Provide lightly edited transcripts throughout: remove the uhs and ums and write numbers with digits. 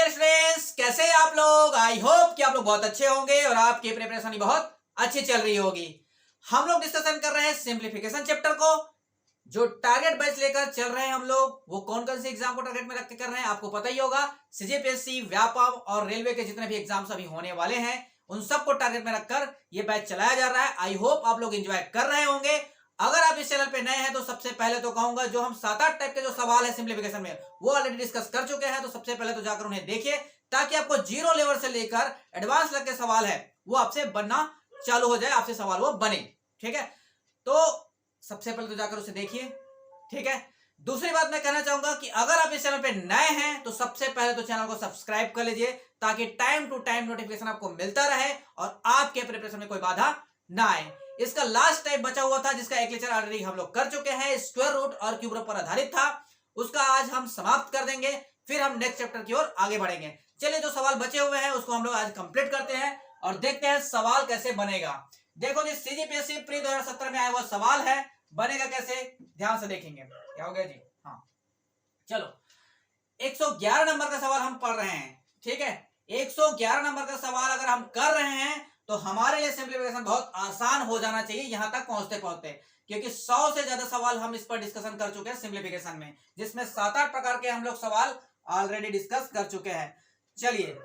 Dear students, कैसे हैं आप लोग। आई होप कि आप लोग बहुत अच्छे होंगे और आपकी प्रिपरेशन भी बहुत अच्छी चल रही होगी। हम लोग डिस्कशन कर रहे हैं सिंप्लीफिकेशन चैप्टर को। जो टारगेट बैच लेकर चल रहे हैं हम लोग, वो कौन कौन से एग्जाम को टारगेट में रख के कर रहे हैं आपको पता ही होगा। सीजीपीएससी, व्यापम और रेलवे के जितने भी एग्जाम्स अभी होने वाले हैं उन सबको टारगेट में रखकर ये बैच चलाया जा रहा है। आई होप आप लोग एंजॉय कर रहे होंगे। अगर आप इस चैनल पे नए हैं तो सबसे पहले तो कहूंगा, जो हम 7-8 टाइप के जो सवाल है सिंप्लीफिकेशन में वो ऑलरेडी डिस्कस कर चुके हैं, तो सबसे पहले तो जाकर उन्हें देखिए ताकि आपको जीरो लेवल से लेकर एडवांस तक के सवाल है वो आपसे बनना चालू हो जाए, आपसे सवाल वो बने। ठीक है, तो सबसे पहले तो जाकर उसे देखिए। ठीक है, दूसरी बात मैं कहना चाहूंगा कि अगर आप इस चैनल पे नए हैं तो सबसे पहले तो चैनल को सब्सक्राइब कर लीजिए ताकि टाइम टू टाइम नोटिफिकेशन आपको मिलता रहे और आपके प्रिपरेशन में कोई बाधा ना आए। इसका लास्ट टाइप बचा हुआ था जिसका एक लेक्चर ऑलरेडी हम लोग कर चुके हैं, स्क्वायर रूट और क्यूब रूट पर आधारित था, उसका आज हम समाप्त कर देंगे, फिर हम नेक्स्ट चैप्टर की ओर आगे बढ़ेंगे। चलिए, जो सवाल बचे हुए हैं उसको हम लोग आज कंप्लीट करते हैं और देखते हैं सवाल कैसे बनेगा। देखो जी, सीजीपीएससी प्री 2017 में आया हुआ सवाल है, बनेगा कैसे ध्यान से देखेंगे। क्या हो गया जी? हाँ, चलो 111 नंबर का सवाल हम पढ़ रहे हैं। ठीक है, 111 नंबर का सवाल अगर हम कर रहे हैं तो हमारे लिए सिंप्लीफिकेशन बहुत आसान हो जाना चाहिए यहां तक पहुंचते पहुंचते, क्योंकि 100 से ज्यादा सवाल हम इस पर डिस्कशन कर चुके हैं सिंप्लीफिकेशन में, जिसमें 7-8 प्रकार के हम लोग सवाल ऑलरेडी डिस्कस कर चुके हैं। चलिए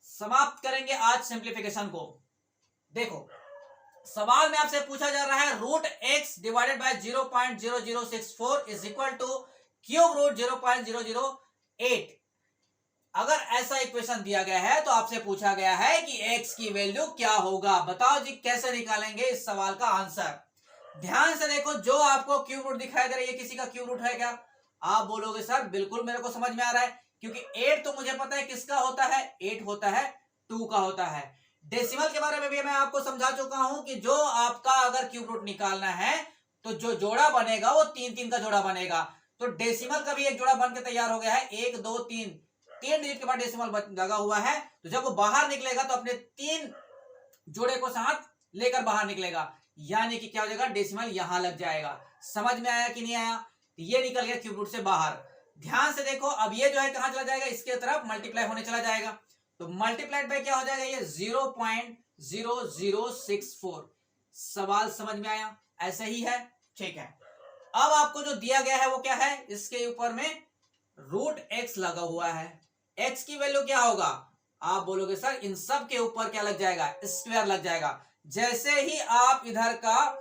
समाप्त करेंगे आज सिंप्लीफिकेशन को। देखो, सवाल में आपसे पूछा जा रहा है root x divided by 0.0064 is equal to cube root 0.008। अगर ऐसा इक्वेशन दिया गया है तो आपसे पूछा गया है कि x की वैल्यू क्या होगा। बताओ जी कैसे निकालेंगे इस सवाल का आंसर। ध्यान से देखो, जो आपको क्यूब रूट दिखाई दे रही है किसी का क्यूब रूट है क्या? आप बोलोगे सर बिल्कुल मेरे को समझ में आ रहा है, क्योंकि 8 तो मुझे पता है किसका होता है, 8 होता है 2 का होता है। डेसिमल के बारे में भी मैं आपको समझा चुका हूं कि जो आपका अगर क्यूब रूट निकालना है तो जो जोड़ा बनेगा वो 3-3 का जोड़ा बनेगा। तो डेसिमल का भी एक जोड़ा बन के तैयार हो गया है, 1 2 3 डिजिट के बाद डेसिमल लगा हुआ है, तो जब वो बाहर निकलेगा तो अपने 3 जोड़े को साथ लेकर बाहर निकलेगा, यानी कि क्या हो जाएगा, डेसिमल यहां लग जाएगा। समझ में आया कि नहीं आया? तो ये निकल गया क्यूब रूट से बाहर। ध्यान से देखो, अब ये जो है कहां चला जाएगा, इसके तरफ मल्टीप्लाई होने चला जाएगा, तो मल्टीप्लाइड बाय क्या हो जाएगा, ये 0.0064। सवाल समझ में आया? ऐसे ही है। ठीक है, अब आपको जो दिया गया है वो क्या है, इसके ऊपर में रूट एक्स लगा हुआ है। एक्स की वैल्यू क्या होगा? आप बोलोगे सर इन सब के ऊपर क्या लग जाएगा, स्क्वायर लग जाएगा। जैसे ही आप इधर का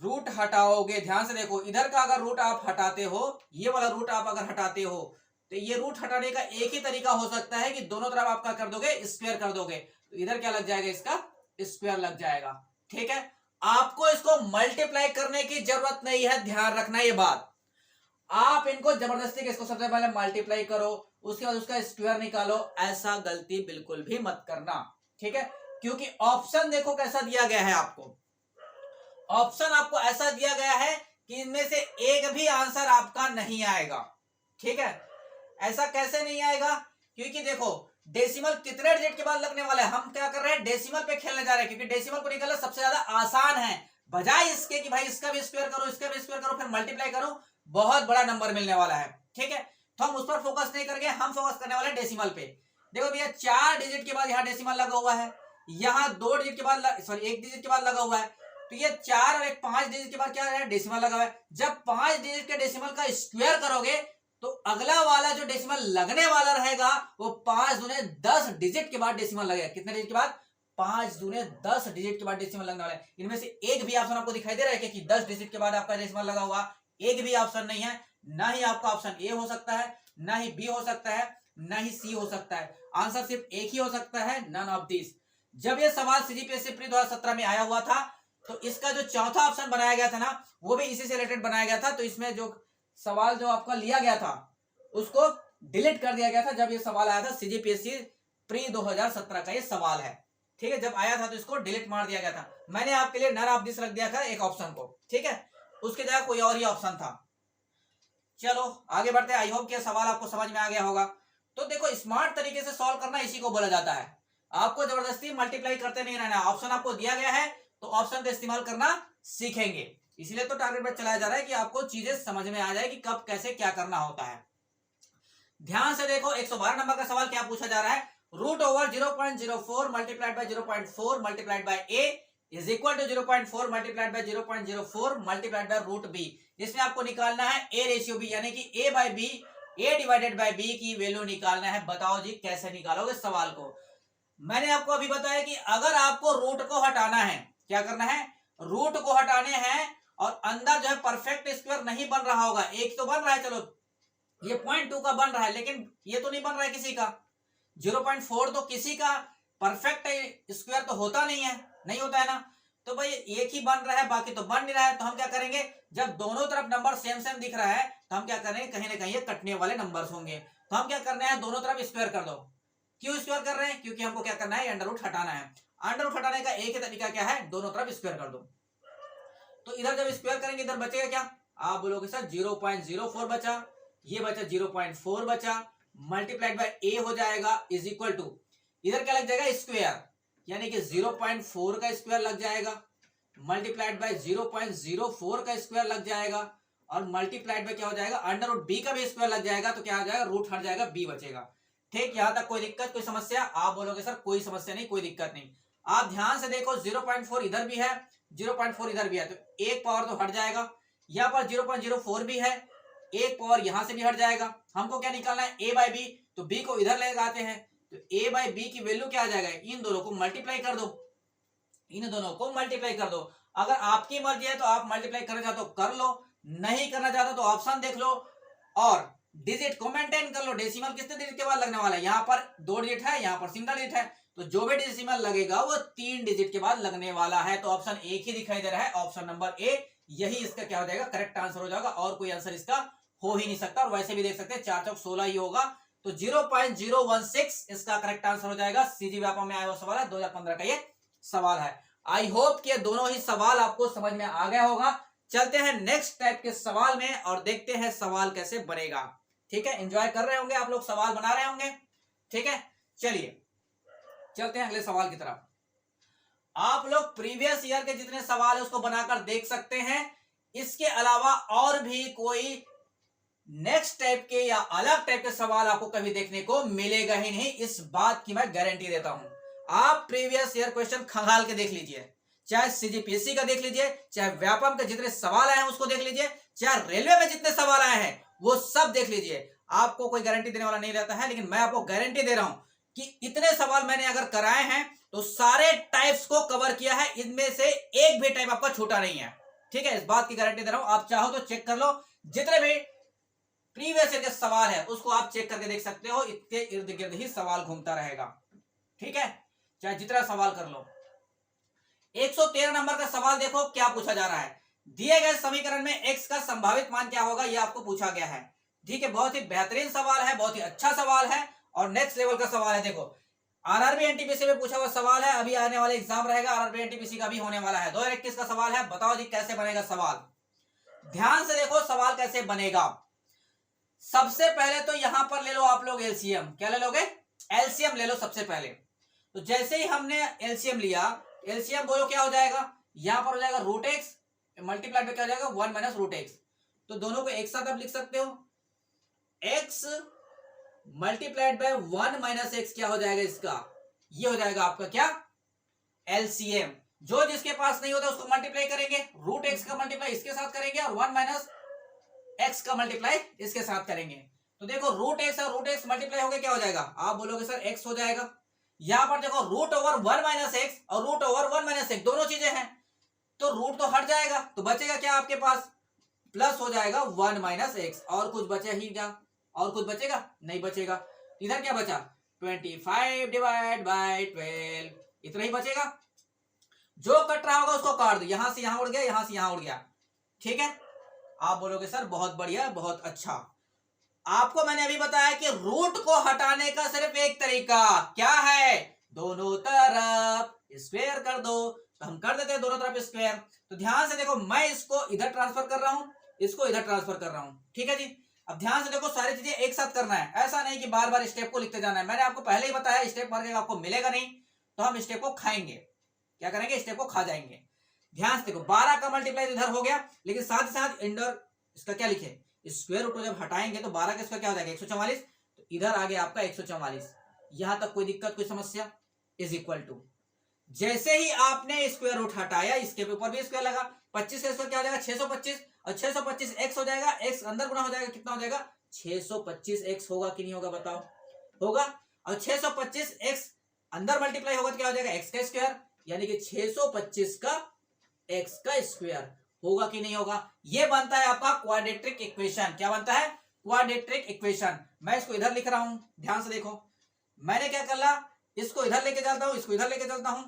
रूट हटाओगे, ध्यान से देखो, इधर का अगर रूट आप हटाते हो, ये वाला रूट आप अगर हटाते हो, तो ये रूट हटाने का एक ही तरीका हो सकता है कि दोनों तरफ आप क्या कर दोगे, स्क्वायर कर दोगे, तो इधर क्या लग जाएगा, इसका स्क्वायर लग जाएगा। ठीक है, आपको इसको मल्टीप्लाई करने की जरूरत नहीं है, ध्यान रखना ये बात। आप इनको जबरदस्ती के इसको सबसे पहले मल्टीप्लाई करो, उसके बाद उसका स्क्वायर निकालो, ऐसा गलती बिल्कुल भी मत करना। ठीक है, क्योंकि ऑप्शन देखो कैसा दिया गया है आपको। ऑप्शन आपको ऐसा दिया गया है कि इनमें से एक भी आंसर आपका नहीं आएगा। ठीक है, ऐसा कैसे नहीं आएगा? क्योंकि देखो डेसिमल कितने डिजिट के बाद लगने वाला है, हम क्या कर रहे हैं, डेसिमल पे खेलने जा रहे हैं, क्योंकि डेसिमल को निकालना सबसे ज्यादा आसान है, बजाय इसके कि भाई इसका भी स्क्वायर करो, इसका भी स्क्वायर करो, फिर मल्टीप्लाई करो, बहुत बड़ा नंबर मिलने वाला है। ठीक है, तो हम उस पर फोकस नहीं करके हम फोकस करने वाले हैं डेसिमल पे। देखो भैया, 4 डिजिट के बाद यहाँ डेसिमल लगा हुआ है, यहाँ 2 डिजिट के बाद सॉरी 1 डिजिट के बाद लगा हुआ है, तो ये 4 और 5 डिजिट के बाद क्या है, डेसिमल लगा हुआ है। जब 5 डिजिट के डेसिमल का स्क्वायर करोगे तो अगला वाला जो डेसिमल लगने वाला रहेगा वो 5 दूने 10 डिजिट के बाद डेसिमल लगेगा। कितने डिजिट के बाद? 5 दूने 10 डिजिट के बाद डेसिमल लगने वाला है। इनमें से एक भी ऑप्शन आपको दिखाई दे रहा है कि 10 डिजिट के बाद आपका डेसिमल लगा हुआ? एक भी ऑप्शन नहीं है। ना ही आपका ऑप्शन ए हो सकता है, ना ही बी हो सकता है, ना ही सी हो सकता है। आंसर सिर्फ एक ही हो सकता है, नन ऑफ दिस। जब ये सवाल सीजीपीएससी प्री 2017 में आया हुआ था तो इसका जो चौथा ऑप्शन बनाया गया था ना, वो भी इसी से रिलेटेड बनाया गया था। तो इसमें जो सवाल जो आपका लिया गया था उसको डिलीट कर दिया गया था जब ये सवाल आया था। सीजीपीएससी प्री 2017 का ये सवाल है। ठीक है, जब आया था तो इसको डिलीट मार दिया गया था। मैंने आपके लिए नन ऑफ दिस रख दिया था एक ऑप्शन को। ठीक है, उसके जगह कोई और ही ऑप्शन था। चलो आगे बढ़ते हैं। आई होप कि सवाल आपको समझ में आ गया होगा। तो देखो, स्मार्ट तरीके से सॉल्व करना इसी को बोला जाता है। आपको जबरदस्ती मल्टीप्लाई करते नहीं रहना। ऑप्शन आपको दिया गया है तो ऑप्शन का इस्तेमाल करना सीखेंगे। इसीलिए तो टारगेट बैच चलाया जा रहा है कि आपको चीजें समझ में आ जाए कि कब कैसे क्या करना होता है। ध्यान से देखो 112 नंबर का सवाल क्या पूछा जा रहा है, root over 0.04 multiplied by 0.4 multiplied by A is equal to 0.4 multiplied by 0.04 multiplied by root B. इसमें आपको निकालना है ए रेशियो बी, यानी कि A by B, A divided by B की वैल्यू निकालना है। बताओ जी कैसे निकालोगे सवाल को। मैंने आपको अभी बताया कि अगर आपको रूट को हटाना है, क्या करना है, रूट को हटाने हैं और अंदर जो है परफेक्ट स्क्वायर नहीं बन रहा होगा, एक तो बन रहा है, चलो ये 0.2 का बन रहा है, लेकिन ये तो नहीं बन रहा है किसी का, 0.4 तो किसी का परफेक्ट स्क्वायर तो होता नहीं है, नहीं होता है ना। तो भाई एक ही बन रहा है, बाकी तो बन नहीं रहा है। तो हम क्या करेंगे, जब दोनों तरफ नंबर सेम सेम दिख रहा है तो हम क्या करेंगे, कहीं ना कहीं ये कटने वाले नंबर्स होंगे। तो हम क्या करना है, दोनों तरफ स्क्वायर कर दो। क्यों स्क्वायर कर रहे हैं, क्योंकि हमको क्या करना है, अंडर रूट हटाना है। अंडर रूट हटाने का एक ही तरीका क्या है, दोनों तरफ स्क्वायर कर दो। तो इधर जब स्क्वायर करेंगे इधर बचेगा क्या, आप बोलोगे सर 0.04 बचा, ये बचा 0.4 बचा, मल्टीप्लाइड बाय ए हो जाएगा इज इक्वल टू, इधर क्या लग जाएगा स्क्वायर, यानी कि 0.4 का स्क्वायर लग जाएगा, मल्टीप्लाइड बाय 0.04 का स्क्वायर लग जाएगा, और मल्टीप्लाइड बाय क्या हो जाएगा, अंडर रूट बी का भी स्क्वायर लग जाएगा। तो क्या हो जाएगा, रूट हट जाएगा, बी बचेगा। ठीक, यहां तक कोई दिक्कत, कोई समस्या? आप बोलोगे सर कोई समस्या नहीं, कोई दिक्कत नहीं। आप ध्यान से देखो 0.4 इधर भी है, 0.4 इधर भी है, तो एक पावर तो हट जाएगा। यहाँ पर 0.04 भी है, एक पावर यहां से भी हट जाएगा। हमको क्या निकालना है, ए बाय बी, तो बी को इधर ले जाते हैं, तो ए बाय बी की वैल्यू क्या आ जाएगा, इन दोनों को मल्टीप्लाई कर दो, इन दोनों को मल्टीप्लाई कर दो। अगर आपकी मर्जी है तो आप मल्टीप्लाई करना चाहते हो कर लो, नहीं करना चाहते तो ऑप्शन देख लो, और डिजिट को मेंटेन कर लो। डेसिमल कितने डिजिट के बाद लगने वाला है, यहाँ पर 2 डिजिट है, यहाँ पर सिंगल डिजिट है, तो जो भी डेसिमल लगेगा वो 3 डिजिट के बाद लगने वाला है। तो ऑप्शन एक ही दिखाई दे रहा है, ऑप्शन नंबर ए, यही इसका क्या हो जाएगा, करेक्ट आंसर हो जाएगा, और कोई आंसर इसका हो ही नहीं सकता। और वैसे भी देख सकते हैं 4 चौक 16 ही होगा, तो 0.016 इसका करेक्ट आंसर हो जाएगा। सीजी व्यापम में आया हुआ सवाल है, 2015 का ये सवाल है। आई होप कि दोनों ही सवाल आपको समझ में आ गया होगा। चलते हैं नेक्स्ट टाइप के सवाल में और देखते हैं सवाल कैसे बनेगा। ठीक है, एंजॉय कर रहे होंगे आप लोग, सवाल बना रहे होंगे। ठीक है, चलिए चलते हैं अगले सवाल की तरफ। आप लोग प्रीवियस ईयर के जितने सवाल है उसको बनाकर देख सकते हैं। इसके अलावा और भी कोई नेक्स्ट टाइप के या अलग टाइप के सवाल आपको कभी देखने को मिलेगा ही नहीं, इस बात की मैं गारंटी देता हूं। आप प्रीवियस ईयर क्वेश्चन खंगाल के देख लीजिए, चाहे सीजीपीएससी का देख लीजिए, चाहे व्यापम के जितने सवाल आए हैं उसको देख लीजिए, चाहे रेलवे में जितने सवाल आए हैं वो सब देख लीजिए। आपको कोई गारंटी देने वाला नहीं रहता है, लेकिन मैं आपको गारंटी दे रहा हूं कि इतने सवाल मैंने अगर कराए हैं तो सारे टाइप्स को कवर किया है, इनमें से एक भी टाइप आपका छूटा नहीं है। ठीक है, इस बात की गारंटी दे रहा हूं। आप चाहो तो चेक कर लो, जितने भी प्रीवियस ईयर के सवाल है उसको आप चेक करके देख सकते हो, इसके इर्द गिर्द ही सवाल घूमता रहेगा। ठीक है, चाहे जितना सवाल कर लो। 113 नंबर का सवाल देखो क्या पूछा जा रहा है। दिए गए समीकरण में x का संभावित मान क्या होगा, यह आपको पूछा गया है। ठीक है, बहुत ही बेहतरीन सवाल है, बहुत ही अच्छा सवाल है और नेक्स्ट लेवल का सवाल है। देखो आरआरबी एनटीपीसी में पूछा हुआ सवाल है, अभी आने वाले एग्जाम रहेगा, आरआरबी एनटीपीसी का भी होने वाला है। 2021 का सवाल है। बताओ जी कैसे बनेगा सवाल। ध्यान से देखो सवाल कैसे बनेगा। सबसे पहले तो यहां पर ले लो आप लोग एलसीएम। क्या ले लोगे, एलसीएम ले लो सबसे पहले। तो जैसे ही हमने एलसीएम लिया, एलसीएम बोलो क्या हो जाएगा, यहां पर हो जाएगा रूट एक्स मल्टीप्लाई में क्या हो जाएगा 1 माइनस रूट एक्स। तो दोनों को एक साथ आप लिख सकते हो, x multiplied by 1 minus x क्या हो जाएगा इसका, ये हो जाएगा आपका क्या, एलसीएम। जो जिसके पास नहीं होता उसको मल्टीप्लाई करेंगे, रूट एक्स का मल्टीप्लाई इसके साथ करेंगे और 1 माइनस एक्स का मल्टीप्लाई इसके साथ करेंगे। तो देखो रूट एक्स और रूट एक्स मल्टीप्लाई हो गया, क्या हो जाएगा, आप बोलोगे सर एक्स हो जाएगा। यहां पर देखो रूट ओवर 1 माइनस एक्स और रूट ओवर 1 माइनस एक्स दोनों चीजें हैं, तो रूट तो हट जाएगा, तो बचेगा क्या आपके पास, प्लस हो जाएगा 1 माइनस एक्स। और कुछ बचे ही क्या, और कुछ बचेगा नहीं बचेगा। इधर क्या बचा, 25 डिवाइड बाय 12, इतना ही बचेगा। जो कट रहा होगा उसको काट दो, यहां से यहां उड़ गया, यहां से यहां उड़ गया। ठीक है, आप बोलोगे सर बहुत बढ़िया बहुत अच्छा। आपको मैंने अभी बताया कि रूट को हटाने का सिर्फ एक तरीका क्या है, दोनों तरफ स्क्वायर कर दो। तो हम कर देते हैं दोनों तरफ स्क्वायर। तो ध्यान से देखो, मैं इसको इधर ट्रांसफर कर रहा हूं, इसको इधर ट्रांसफर कर रहा हूं। ठीक है जी, अब ध्यान से देखो सारी चीजें एक साथ करना है, ऐसा नहीं कि बार बार स्टेप को लिखते जाना है। मैंने आपको पहले ही बताया स्टेप मार के आपको मिलेगा नहीं, तो हम स्टेप को खाएंगे। क्या करेंगे, स्टेप को खा जाएंगे। ध्यान से देखो 12 का मल्टीप्लाई इधर हो गया, लेकिन साथ ही साथ इंडर इसका क्या लिखे, स्क्वायर रूट को जब हटाएंगे तो 12 का इसका क्या हो जाएगा 144। तो तो इधर आ गया आपका 144। यहां तक कोई दिक्कत, कोई समस्या? इज इक्वल टू, जैसे ही आपने स्क्वायर रूट हटाया, इसके ऊपर भी स्क्वायर लगा, 25 का स्क्वायर क्या हो जाएगा 625, और 625 x हो जाएगा, x अंदर गुना हो जाएगा, कितना हो जाएगा 625 x होगा कि नहीं होगा बताओ? होगा। और 625 x अंदर मल्टीप्लाई होगा तो क्या हो जाएगा x का स्क्वायर, यानी कि 625 का x का स्क्वायर होगा कि नहीं होगा? ये बनता है आपका क्वाड्रेटिक इक्वेशन। क्या बनता है? Quadratic equation. मैं इसको इधर लिख रहा हूं, ध्यान से देखो। मैंने क्या कर ला, इसको इधर लेके चलता हूं, इसको इधर लेके चलता हूं,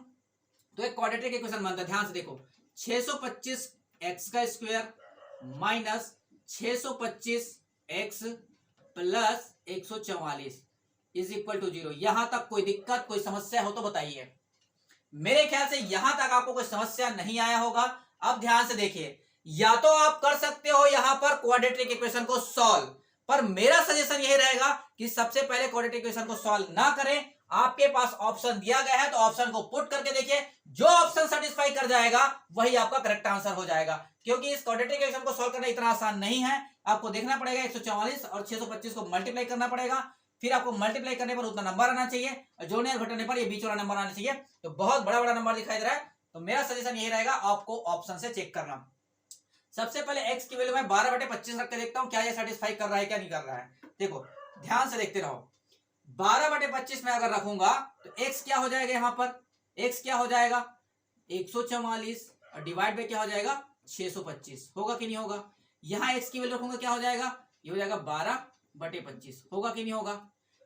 तो एक क्वाड्रेटिक इक्वेशन बनता है। ध्यान से देखो, 625 x का square minus 625 x plus 144 is equal to 0। यहां तक कोई दिक्कत, कोई समस्या हो तो बताइए। मेरे ख्याल से यहां तक आपको कोई समस्या नहीं आया होगा। अब ध्यान से देखिए, या तो आप कर सकते हो यहां पर क्वाड्रेटिक इक्वेशन को सॉल्व, पर मेरा सजेशन यही रहेगा कि सबसे पहले क्वाड्रेटिक इक्वेशन को सॉल्व ना करें। आपके पास ऑप्शन दिया गया है तो ऑप्शन को पुट करके देखिए, जो ऑप्शन सेटिस्फाई कर जाएगा वही आपका करेक्ट आंसर हो जाएगा। क्योंकि इस क्वाड्रेटिक इक्वेशन को सॉल्व करना इतना आसान नहीं है। आपको देखना पड़ेगा 144 और 625 को मल्टीप्लाई करना पड़ेगा, फिर आपको मल्टीप्लाई करने पर उतना नंबर आना चाहिए, और जोड़ने और घटाने पर ये बीच वाला नंबर आना चाहिए। तो बहुत बड़ा बड़ा नंबर दिखाई दे रहा है, तो मेरा सजेशन यही रहेगा आपको ऑप्शन से चेक करना। सबसे पहले x की वैल्यू मैं 12/25 रख के देखता हूं क्या ये सेटिस्फाई कर रहा है क्या नहीं कर रहा है। देखो ध्यान से देखते रहो, 12/25 में अगर रखूंगा तो x क्या हो जाएगा, यहां पर x क्या हो जाएगा 144, और डिवाइड बाय क्या हो जाएगा 625, होगा कि नहीं होगा? यहां x की वैल्यू रखूंगा क्या हो जाएगा, ये हो जाएगा 12/25, होगा कि नहीं होगा?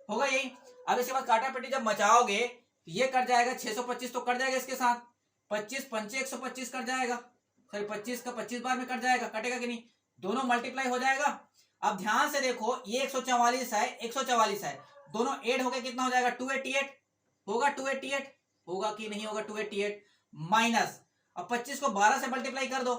होगा यही। अब इसके बाद काटा पेटी जब मचाओगे तो ये कट जाएगा, 625 तो कट जाएगा इसके साथ, 25 पंचे 125 कट जाएगा, सॉरी 25 का 25 बार में कट जाएगा, कटेगा कि नहीं? दोनों मल्टीप्लाई हो जाएगा। अब ध्यान से देखो, ये 144 है, 144 है, दोनों ऐड होकर कितना हो जाएगा 288, होगा 288, होगा कि नहीं होगा 288, माइनस अब 25 को 12 से मल्टीप्लाई कर दो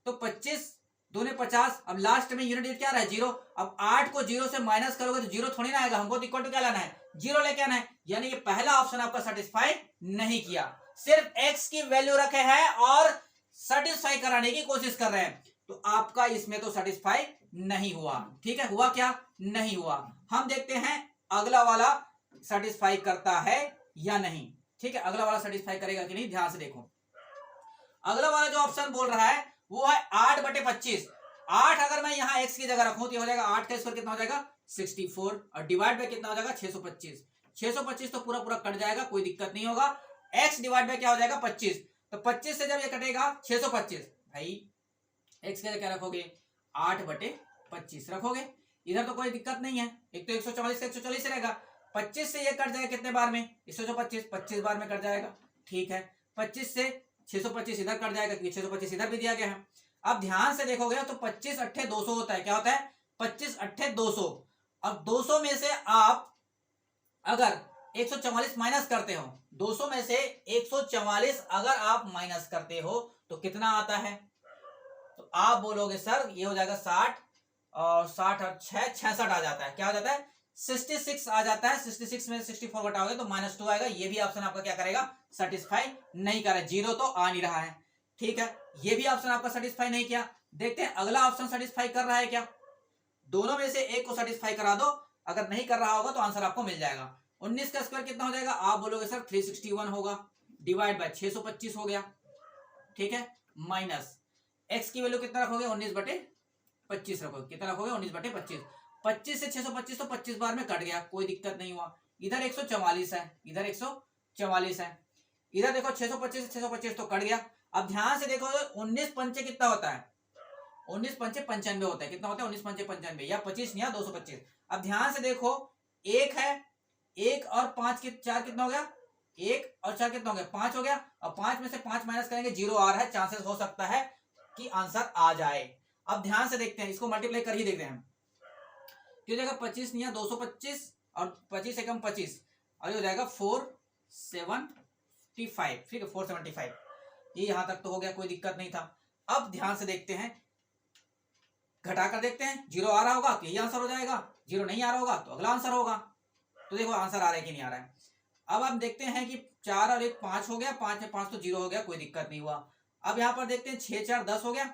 तो 25 दूने 50, अब लास्ट में यूनिट डिजिट क्या रहा है 0। अब 8 को 0 से माइनस करोगे तो 0 थोड़ी ना आएगा, हमको इक्वल टू क्या लाना है 0 लेके आना है। यानी ये पहला ऑप्शन आपका सेटिस्फाई नहीं किया, सिर्फ x की वैल्यू रखे हैं और सेटिस्फाई कराने की कोशिश कर रहे हैं, तो आपका इसमें तो सेटिस्फाई नहीं हुआ। ठीक है, हुआ क्या? नहीं हुआ। हम देखते हैं अगला वाला सेटिस्फाई करता है या नहीं। ठीक है, अगला वाला सेटिस्फाई करेगा कि नहीं, ध्यान से देखो। अगला वाला जो ऑप्शन बोल रहा है वो है 8/25। 8 अगर मैं यहां x की जगह रखूं तो ये हो जाएगा 8 का स्क्वायर कितना हो जाएगा 64, और डिवाइड बाय कितना हो जाएगा 625। 625 तो पूरा पूरा कट जाएगा, कोई दिक्कत नहीं होगा। x डिवाइड बाय क्या हो जाएगा 25, तो 25 से जब ये कटेगा 625, भाई x की जगह क्या रखोगे 8/25 रखोगे, इधर तो कोई दिक्कत नहीं है। एक तो 144 से 144 रहेगा, 25 से ये कट जाएगा कितने बार में 125, 25 बार में कट जाएगा। ठीक है, 25 से 625 इधर कट जाएगा क्योंकि 625 इधर भी दिया गया है। अब ध्यान से देखोगे तो 25 अट्ठे 200 होता है। क्या होता है 25 अट्ठे 200। अब 200 में से आप अगर 144 माइनस करते हो, 200 में से 144 अगर आप माइनस करते हो तो कितना आता है? तो आप बोलोगे सर ये हो जाएगा 60, और 60 और 6 66 आ जाता है। क्या हो जाता है 66 आ जाता है। 66 में 64 घटाओगे तो -2 आएगा। ये भी ऑप्शन आपका क्या करेगा सेटिस्फाई नहीं करे, 0 तो आ नहीं रहा है। ठीक है, ये भी ऑप्शन आपका सेटिस्फाई नहीं किया। देखते हैं अगला ऑप्शन सेटिस्फाई कर रहा है क्या। दोनों में से एक को सेटिस्फाई करा दो, अगर नहीं कर रहा होगा तो आंसर आपको मिल जाएगा। 19 का स्क्वायर कितना हो जाएगा, आप बोलोगे सर 361 होगा, डिवाइड बाय 625 हो गया। ठीक है, माइनस x की वैल्यू कितना रखोगे 19/25 रखोगे, कितना रखोगे 19/25। 25 से 625 तो 25 बार में कट गया, कोई दिक्कत नहीं हुआ। इधर 144 है, इधर 144 है, इधर देखो 625 से 625 तो कट गया। अब ध्यान से देखो 19 पंचे कितना होता है 19 पंचे 95 होता है। कितना होता है 19 पंचे 95 या 25 या 225। अब ध्यान से देखो एक है, 1 और 5 के 4 कितना हो गया, 1 और 4 कितना हो गया 5 हो गया। और 5 में से 5 माइनस करेंगे 0 आ रहा है, चांसेस हो सकता है कि आंसर आ जाए। अब ध्यान से देखते हैं, इसको मल्टीप्लाई कर ही देखते हैं। क्यों जाएगा 25 नहीं 225 और 25 से कम 25, और ये हो जाएगा 475। ठीक है 475, ये यहां तक तो हो गया, कोई दिक्कत नहीं था। अब ध्यान से देखते हैं, घटा कर देखते हैं, 0 आ रहा होगा तो यही आंसर हो जाएगा, 0 नहीं आ रहा होगा तो अगला आंसर होगा। तो देखो आंसर आ रहा है कि नहीं आ रहा है। अब हम देखते हैं कि 4 और 1 5 हो गया, 5 में 5 तो 0 हो गया, कोई दिक्कत नहीं हुआ। अब यहां पर देखते हैं 6 4 10 हो गया,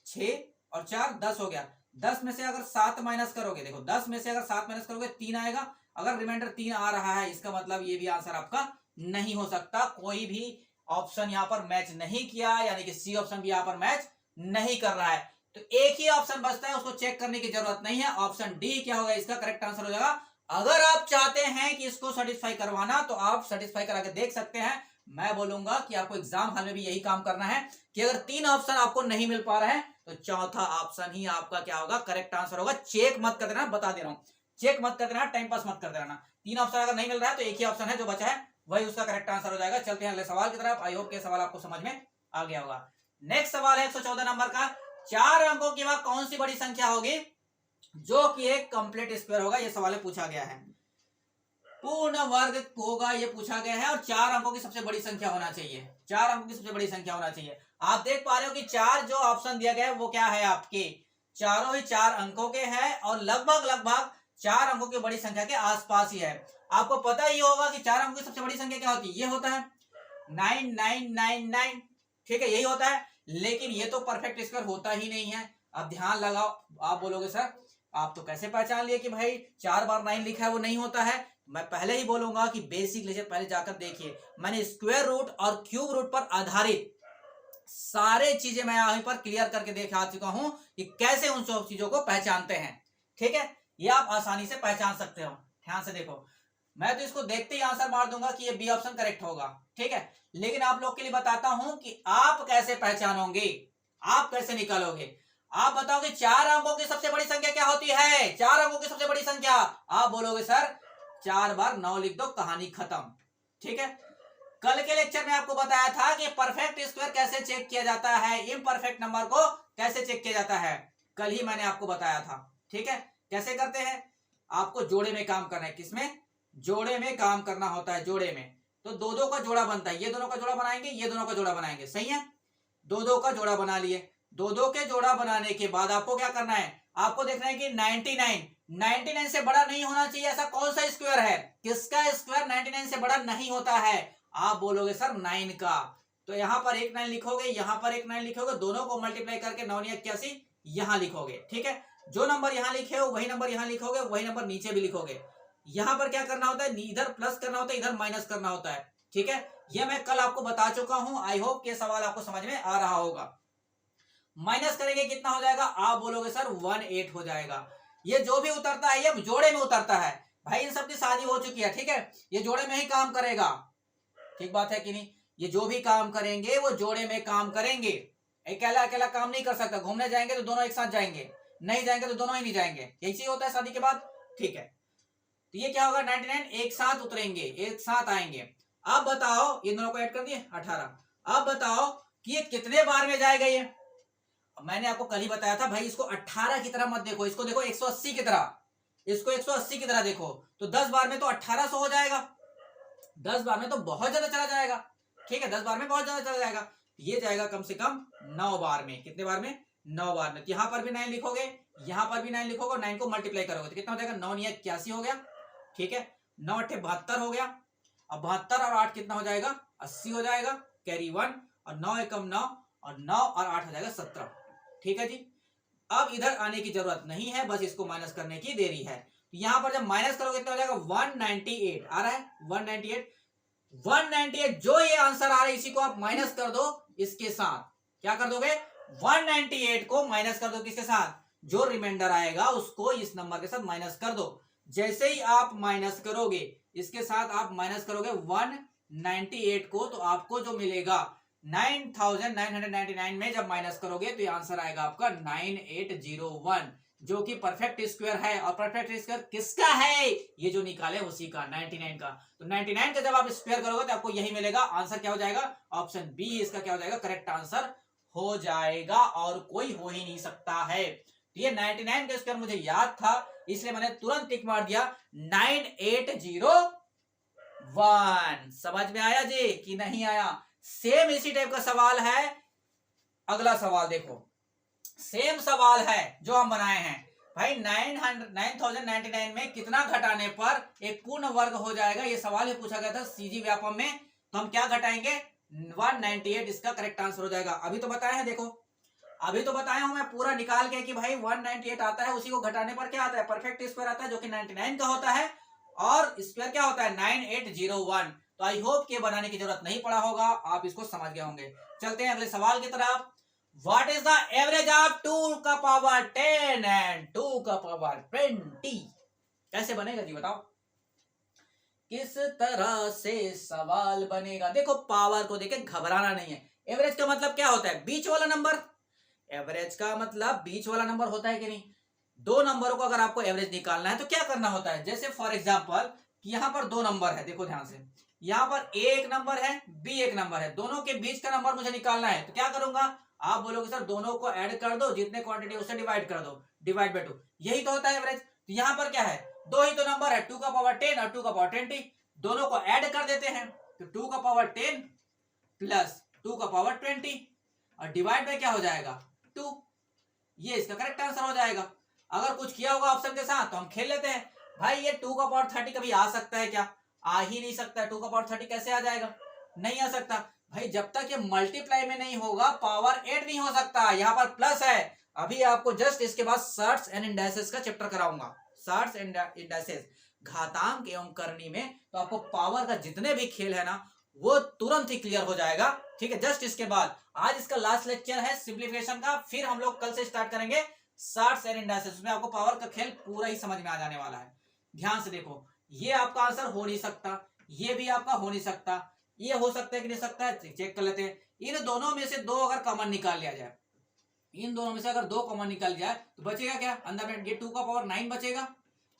6 और 4 10 हो गया। 10 में से अगर 7 माइनस करोगे, देखो 10 में से अगर 7 माइनस करोगे 3 आएगा। अगर रिमाइंडर 3 आ रहा है, इसका मतलब ये भी आंसर आपका नहीं हो सकता। कोई भी ऑप्शन यहाँ पर मैच नहीं किया, यानी कि सी ऑप्शन भी यहाँ पर मैच नहीं कर रहा है। तो एक ही ऑप्शन बचता है, उसको चेक करने की जरूरत नहीं है। ऑप्शन डी क्या होगा, इसका करेक्ट आंसर हो जाएगा। अगर आप चाहते हैं कि इसको सेटिस्फाई करवाना, तो आप सेटिस्फाई करा के देख सकते हैं। मैं बोलूंगा कि आपको एग्जाम हॉल में भी यही काम करना है कि अगर 3 ऑप्शन आपको नहीं मिल पा रहा है, तो चौथा ऑप्शन ही आपका क्या होगा, करेक्ट आंसर होगा। चेक मत कर देना, बता दे रहा हूं, चेक मत कर देना, टाइम पास मत कर देना। 3 ऑप्शन अगर नहीं मिल रहा है तो एक ही ऑप्शन है जो बचा है, वही उसका करेक्ट आंसर हो जाएगा। चलते हैं अगले सवाल की तरफ। आई होप के सवाल आपको समझ में आ गया होगा। नेक्स्ट सवाल है 114 नंबर का। 4 अंकों की वह कौन सी बड़ी संख्या होगी जो कि एक कंप्लीट स्क्वायर होगा। यह सवाल पूछा गया है, पूर्ण वर्ग होगा ये पूछा गया है, और 4 अंकों की सबसे बड़ी संख्या होना चाहिए। 4 अंकों की सबसे बड़ी संख्या होना चाहिए। आप देख पा रहे हो कि 4 जो ऑप्शन दिया गया है वो क्या है, आपके चारों ही 4 अंकों के हैं और लगभग लगभग 4 अंकों की बड़ी संख्या के आसपास ही है। आपको पता ही होगा कि 4 अंकों की सबसे बड़ी संख्या क्या होती है, ये होता है 9999, ठीक है, यही होता है। लेकिन ये तो परफेक्ट स्क्वायर होता ही नहीं है। अब ध्यान लगाओ, आप बोलोगे सर आप तो कैसे पहचान लिए कि भाई 4 बार 9 लिखा है वो नहीं होता है। मैं पहले ही बोलूंगा कि बेसिक लेक्चर पहले जाकर देखिए। मैंने स्क्वायर रूट और क्यूब रूट पर आधारित सारे चीजें मैं यहां पर क्लियर करके दिखा चुका हूं कि कैसे उन सब चीजों को पहचानते हैं। ठीक है, ये आप आसानी से पहचान सकते हो। ध्यान से देखो, मैं तो इसको देखते ही आंसर मार दूंगा कि ये बी ऑप्शन करेक्ट होगा। ठीक है, लेकिन आप लोग के लिए बताता हूं कि आप कैसे पहचानोगे, आप कैसे निकालोगे। आप बताओगे 4 अंकों की सबसे बड़ी संख्या क्या होती है, 4 अंकों की सबसे बड़ी संख्या। आप बोलोगे सर 4 बार 9 लिख दो, कहानी खत्म। ठीक है, कल के लेक्चर में आपको बताया था कि परफेक्ट स्क्वायर कैसे चेक किया जाता है, इम्परफेक्ट नंबर को कैसे चेक किया जाता है, कल ही मैंने आपको बताया था। ठीक है, कैसे करते हैं, आपको जोड़े में काम करना है। किसमें, जोड़े में काम करना होता है। जोड़े में तो 2-2 का जोड़ा बनता है, ये दोनों का जोड़ा बनाएंगे, ये दोनों का जोड़ा बनाएंगे, सही है। 2-2 का जोड़ा बना लिए। 2-2 के जोड़ा बनाने के बाद आपको क्या करना है, आपको देखना है कि 99 से बड़ा नहीं होना चाहिए। ऐसा कौन सा स्क्वायर है, किसका स्क्वायर 99 से बड़ा नहीं होता है। आप बोलोगे सर 9 का, तो यहां पर एक 9 लिखोगे, यहां पर एक 9 लिखोगे, दोनों को मल्टीप्लाई करके 9×81 यहां लिखोगे। ठीक है, जो नंबर यहां लिखे हो वही नंबर यहां लिखोगे, वही नंबर नीचे भी लिखोगे। यहां पर क्या करना होता है, इधर प्लस करना होता है, इधर माइनस करना होता है। ठीक है, यह मैं कल आपको बता चुका हूं। आई होप के सवाल आपको समझ में आ रहा होगा। माइनस करेंगे कितना हो जाएगा, आप बोलोगे सर 18 हो जाएगा। ये जो भी उतरता है ये जोड़े में उतरता है। भाई इन सब की शादी हो चुकी है, ठीक है, ये जोड़े में ही काम करेगा। ठीक बात है कि नहीं, ये जो भी काम करेंगे वो जोड़े में काम करेंगे। अकेला अकेला काम नहीं कर सकता। घूमने जाएंगे तो दोनों एक साथ जाएंगे, नहीं जाएंगे तो दोनों ही नहीं जाएंगे, यही चीज होता है शादी के बाद। ठीक है, तो ये क्या होगा, 99 एक साथ उतरेंगे, एक साथ आएंगे। अब बताओ, ये दोनों को ऐड कर दिए 18। अब बताओ कि ये कितने बार में जाएगा। ये मैंने आपको कल ही बताया था भाई, इसको 18 की तरह मत देखो, इसको देखो 180 की तरह, इसको 180 की तरह देखो। तो 10 बार में तो 1800 हो जाएगा, 10 बार में तो बहुत ज्यादा चला जाएगा। ठीक है, 10 बार में बहुत ज्यादा चला जाएगा। ये जाएगा कम से कम 9 बार में। कितने बार में, 9 बार में। यहां पर भी 9 लिखोगे, यहां पर भी 9 लिखोगे, 9 को मल्टीप्लाई करोगे तो कितना हो जाएगा, 9×81 हो गया। ठीक है, 9×8 = 72 हो गया। अब 72 और 8 कितना हो जाएगा, 80 हो जाएगा, कैरी 1, और 9×1 = 9, और 9 और 8 हो जाएगा 17। ठीक है जी, अब इधर आने की जरूरत नहीं है, बस इसको माइनस करने की देरी है। तो यहां पर जब माइनस करोगे कितना हो जाएगा, 198 आ रहा है, 198 जो ये आंसर आ रहा है इसी को आप माइनस कर दो इसके साथ। क्या कर दोगे, 198 को माइनस कर दो किसके साथ, जो रिमाइंडर आएगा उसको इस नंबर के साथ माइनस कर दो। जैसे ही आप माइनस करोगे, इसके साथ आप माइनस करोगे 198 को, तो आपको जो मिलेगा 9999 में जब माइनस करोगे तो ये आंसर आएगा आपका 9801, जो कि परफेक्ट स्क्वायर है। और परफेक्ट स्क्वायर किसका है, ये जो निकाले उसी का, 99 का। तो 99 का जब आप स्क्वायर करोगे तो आपको यही मिलेगा। आंसर क्या हो जाएगा, ऑप्शन बी इसका क्या हो जाएगा, करेक्ट आंसर हो जाएगा, और कोई हो ही नहीं सकता है। तो ये 99 का स्क्वायर मुझे याद था, इसलिए मैंने तुरंत टिक मार दिया 9801। समझ में आया जी कि नहीं आया। सेम इसी टाइप का सवाल है। अगला सवाल देखो, सेम सवाल है जो हम बनाए हैं भाई। 9099 में कितना घटाने पर एक पूर्ण वर्ग हो जाएगा, ये सवाल ही पूछा गया था सीजी व्यापम में। तो हम क्या घटाएंगे, 198 इसका करेक्ट आंसर हो जाएगा। अभी तो बताया है, देखो अभी तो बताया हूं मैं पूरा निकाल के कि भाई 198 आता है, उसी को घटाने पर क्या आता है, परफेक्ट स्क्वायर आता है जो कि 99 का होता है, और स्क्वायर क्या होता है 9801। तो आई होप कि बनाने की जरूरत नहीं पड़ा होगा, आप इसको समझ गए होंगे। चलते हैं अगले सवाल की तरफ। What is the average of 2 का पावर 10 एंड 2 का पावर 20? कैसे बनेगा जी बताओ, किस तरह से सवाल बनेगा? देखो पावर को देखे घबराना नहीं है। एवरेज का मतलब क्या होता है, बीच वाला नंबर। एवरेज का मतलब बीच वाला नंबर होता है कि नहीं। दो नंबरों को अगर आपको एवरेज निकालना है तो क्या करना होता है, जैसे फॉर एग्जांपल यहां पर दो नंबर है, देखो ध्यान से, यहां पर ए एक नंबर है, बी एक नंबर है, दोनों के बीच का नंबर मुझे निकालना है, तो क्या करूंगा, आप बोलोगे सर दोनों को ऐड कर दो, जितने क्वांटिटी उससे डिवाइड कर दो, डिवाइड बाय 2, यही तो होता है एवरेज। तो यहां पर क्या है, दो ही तो नंबर है, 2 का पावर 10 और 2 का पावर 20, दोनों को ऐड कर देते हैं, तो 2 का पावर 10 प्लस 2 का पावर 20 और डिवाइड बाय क्या हो जाएगा 2, ये इसका करेक्ट आंसर हो जाएगा। अगर कुछ किया होगा ऑप्शन के साथ तो हम खेल लेते हैं, भाई ये 2 का पावर 30 कभी आ सकता है क्या, आ ही नहीं सकता है, 2 का पावर 30 कैसे आ जाएगा, नहीं आ सकता भाई, जब तक ये मल्टीप्लाई में नहीं होगा पावर ऐड नहीं हो सकता, यहाँ पर प्लस है। अभी आपको जस्ट इसके बाद सर्ट्स एंड इंडाइसेस का चैप्टर कराऊंगा, सर्ट्स एंड इंडाइसेस, घातांक एवं करनी में, तो आपको पावर का जितने भी खेल है ना वो तुरंत ही क्लियर हो जाएगा, ठीक है। जस्ट इसके बाद आज इसका लास्ट लेक्चर है सिंप्लीफिकेशन का, फिर हम लोग कल से स्टार्ट करेंगे सर्ट्स एंड इंडाइसेस, उसमें आपको पावर का खेल पूरा ही समझ में आ जाने वाला है। ध्यान से देखो, ये आपका आंसर हो नहीं सकता, ये भी आपका हो नहीं सकता, ये हो सकता है कि नहीं सकता है, चेक कर लेते हैं। इन दोनों में से दो अगर कॉमन निकाल लिया जाए, इन दोनों में से अगर दो कॉमन निकाल जाए तो बचेगा क्या, अंदर में ये 2 का पावर 9 बचेगा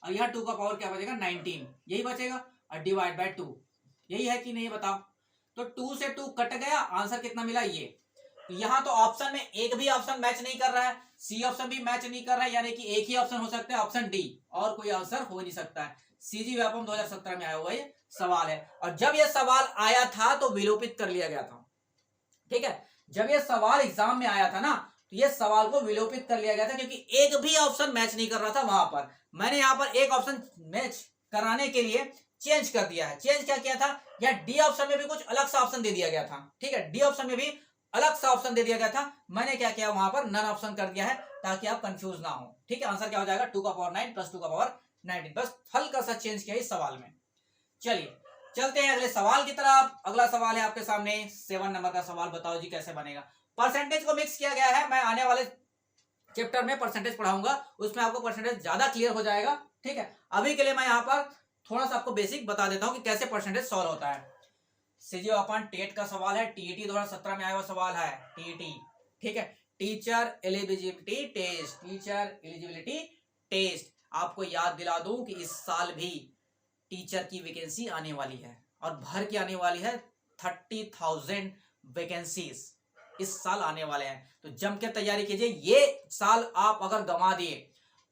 और यहाँ 2 का पावर क्या बचेगा 19, यही बचेगा, और डिवाइड बाय 2, यही है कि नहीं बताओ। तो 2 से 2 कट गया, आंसर कितना मिला ये। तो यहाँ तो ऑप्शन में एक भी ऑप्शन मैच नहीं कर रहा है, सी ऑप्शन भी मैच नहीं कर रहा है, यानी कि एक ही ऑप्शन हो सकता है, ऑप्शन डी, और कोई आंसर हो नहीं सकता है। सीजी व्यापम 2017 में आया हुआ ये सवाल है, और जब ये सवाल आया था तो विलोपित कर लिया गया था, ठीक है। जब ये सवाल एग्जाम में आया था ना तो ये सवाल को विलोपित कर लिया गया था, क्योंकि एक भी ऑप्शन मैच नहीं कर रहा था वहां पर। मैंने यहाँ पर एक ऑप्शन मैच कराने के लिए चेंज कर दिया है। चेंज क्या किया था, या डी ऑप्शन में भी कुछ अलग सा ऑप्शन दे दिया गया था, ठीक है, डी ऑप्शन में भी अलग सा ऑप्शन दे दिया गया था, मैंने क्या किया वहां पर नन ऑप्शन कर दिया है ताकि आप कंफ्यूज ना हो, ठीक है। आंसर क्या हो जाएगा 2 का पावर 9 प्लस 2 का पावर 19, बस हल्का सा चेंज किया इस सवाल में। चलिए चलते हैं अगले सवाल की तरफ। अगला सवाल है आपके सामने 7 नंबर का सवाल, बताओ जी कैसे बनेगा। परसेंटेज को मिक्स किया गया है, मैं आने वाले चैप्टर में परसेंटेज पढ़ाऊंगा, उसमें आपको परसेंटेज ज्यादा क्लियर हो जाएगा, ठीक है। अभी के लिए मैं यहाँ पर थोड़ा सा आपको बेसिक बता देता हूँ कि कैसे परसेंटेज सॉल्व होता है। सीजीओ अपन टेट का सवाल है, टीईटी 2017 में आया हुआ सवाल है, टीईटी, ठीक है, teacher eligibility test, teacher eligibility test. आपको याद दिला दूं कि इस साल भी टीचर की वैकेंसी आने वाली है, और भर के आने वाली है, 30,000 वैकेंसीज इस साल आने वाले हैं, तो जम के तैयारी कीजिए। ये साल आप अगर गंवा दिए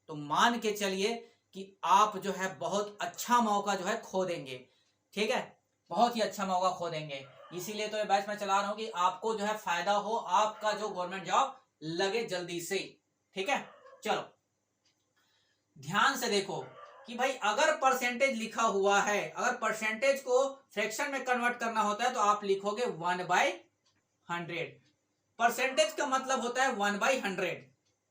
तो मान के चलिए कि आप जो है बहुत अच्छा मौका जो है खो देंगे, ठीक है, बहुत ही अच्छा मौका खो देंगे। इसीलिए तो ये बैच मैं चला रहा हूं कि आपको जो है फायदा हो, आपका जो गवर्नमेंट जॉब लगे जल्दी से, ठीक है। चलो ध्यान से देखो कि भाई अगर परसेंटेज लिखा हुआ है, अगर परसेंटेज को फ्रैक्शन में कन्वर्ट करना होता है तो आप लिखोगे 1/100। परसेंटेज का मतलब होता है 1/100,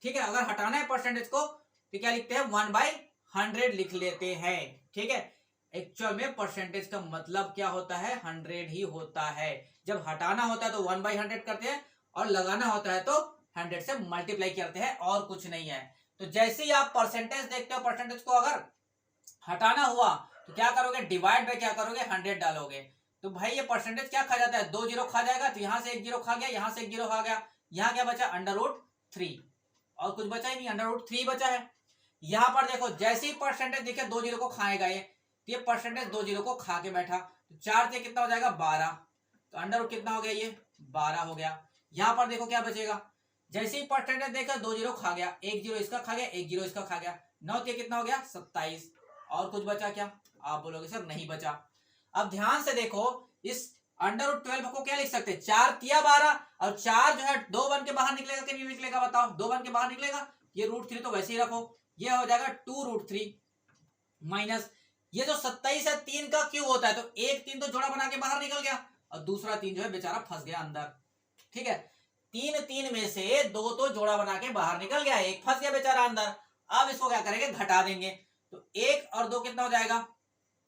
ठीक है। अगर हटाना है परसेंटेज को तो क्या लिखते हैं 1/100 लिख लेते हैं, ठीक है। एक्चुअल में परसेंटेज का मतलब क्या होता है 100 ही होता है। जब हटाना होता है तो 1/100 करते हैं, और लगाना होता है तो 100 से मल्टीप्लाई करते हैं, और कुछ नहीं है। तो जैसे ही आप परसेंटेज देखते हो, परसेंटेज को अगर हटाना हुआ तो क्या करोगे, डिवाइड बाय क्या करोगे 100 डालोगे, तो भाई ये परसेंटेज क्या खा जाता है, 2 जीरो खा जाएगा, तो यहां से 1 जीरो खा गया, यहां से 1 जीरो खा गया, यहां क्या बचा √3, और कुछ बचा ही नहीं, √3 बचा है। यहां पर देखो जैसे ही परसेंटेज दिखे 2 जीरो को खाएगा ये परसेंटेज 2 जीरो को खा के बैठा, तो 4 से कितना हो जाएगा 12, तो √ कितना हो गया, ये 12 हो गया। यहां पर देखो क्या बचेगा, जैसे ही परसेंटेज देखा 2 जीरो खा गया, 1 जीरो इसका खा गया, 1 जीरो इसका खा गया, 9 के कितना हो गया 27, और कुछ बचा क्या, आप बोलोगे सर नहीं बचा। अब ध्यान से देखो, इस √12 को क्या लिख सकते हैं, 4 तिया 12, और 4 जो है 2 बन के बाहर निकलेगा कि नहीं निकलेगा बताओ, 2 बन के बाहर निकलेगा, ये √3 तो वैसे ही रखो, ये हो जाएगा 2√3 माइनस ये जो 27 है 3 का क्यूब होता है, तो एक 3 तो जोड़ा बना के बाहर निकल गया, और दूसरा 3 जो है बेचारा फंस गया अंदर, ठीक है। तीन तीन में से दो तो जोड़ा बना के बाहर निकल गया, एक फंस गया बेचारा अंदर। अब इसको क्या करेंगे, घटा देंगे। तो एक और दो कितना हो जाएगा,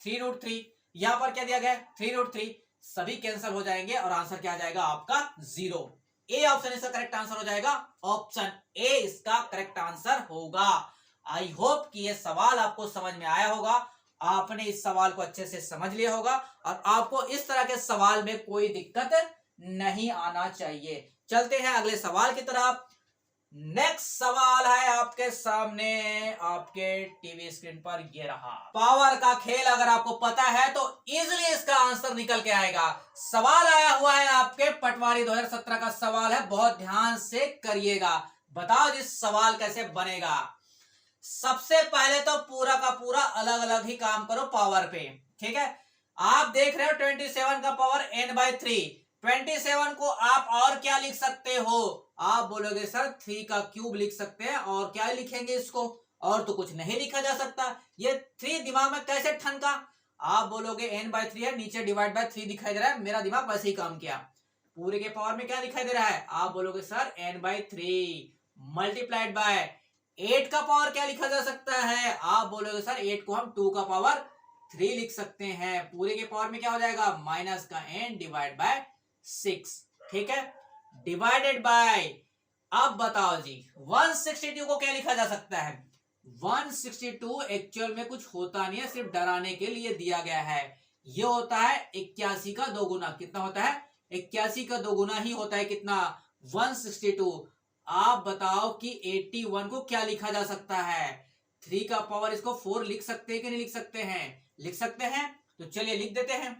3√3। यहां पर क्या दिया गया, 3√3। सभी कैंसिल हो जाएंगे और आंसर क्या आ जाएगा आपका 0। ए ऑप्शन इसका करेक्ट आंसर हो जाएगा, ऑप्शन ए इसका करेक्ट आंसर होगा। आई होप कि ये सवाल आपको समझ में आया होगा, आपने इस सवाल को अच्छे से समझ लिया होगा और आपको इस तरह के सवाल में कोई दिक्कत नहीं आना चाहिए। चलते हैं अगले सवाल की तरफ। नेक्स्ट सवाल है आपके सामने, आपके टीवी स्क्रीन पर ये रहा। पावर का खेल अगर आपको पता है तो इजीली इसका आंसर निकल के आएगा। सवाल आया हुआ है आपके पटवारी 2017 का सवाल है, बहुत ध्यान से करिएगा। बताओ जी सवाल कैसे बनेगा। सबसे पहले तो पूरा का पूरा अलग अलग ही काम करो पावर पे, ठीक है। आप देख रहे हो 27 का पावर n/3। 27 को आप और क्या लिख सकते हो, आप बोलोगे सर 3 का क्यूब लिख सकते हैं, और क्या लिखेंगे इसको, और तो कुछ नहीं लिखा जा सकता। ये 3 दिमाग में कैसे ठनका, आप बोलोगे n/3 है, नीचे डिवाइड बाय 3 दिखाई दे रहा है, मेरा दिमाग वैसे ही काम किया। पूरे के पावर में क्या दिखाई दे रहा है, आप बोलोगे सर n/3 मल्टीप्लाइड बाय 8 का पावर क्या लिखा जा सकता है, आप बोलोगे सर 8 को हम 2 का पावर 3 लिख सकते हैं। पूरे के पावर में क्या हो जाएगा, माइनस का n डिवाइड बाय 6, ठीक है, डिवाइडेड बाय। अब बताओ जी 162 को क्या लिखा जा सकता है। 162 एक्चुअल में कुछ होता नहीं है, सिर्फ डराने के लिए दिया गया है। ये होता है 81 का 2 गुना। कितना होता है, 81 का 2 गुना ही होता है कितना, 162। आप बताओ कि 81 को क्या लिखा जा सकता है। 3 का पावर इसको 4 लिख सकते हैं कि नहीं लिख सकते हैं, लिख सकते हैं। तो चलिए लिख देते हैं,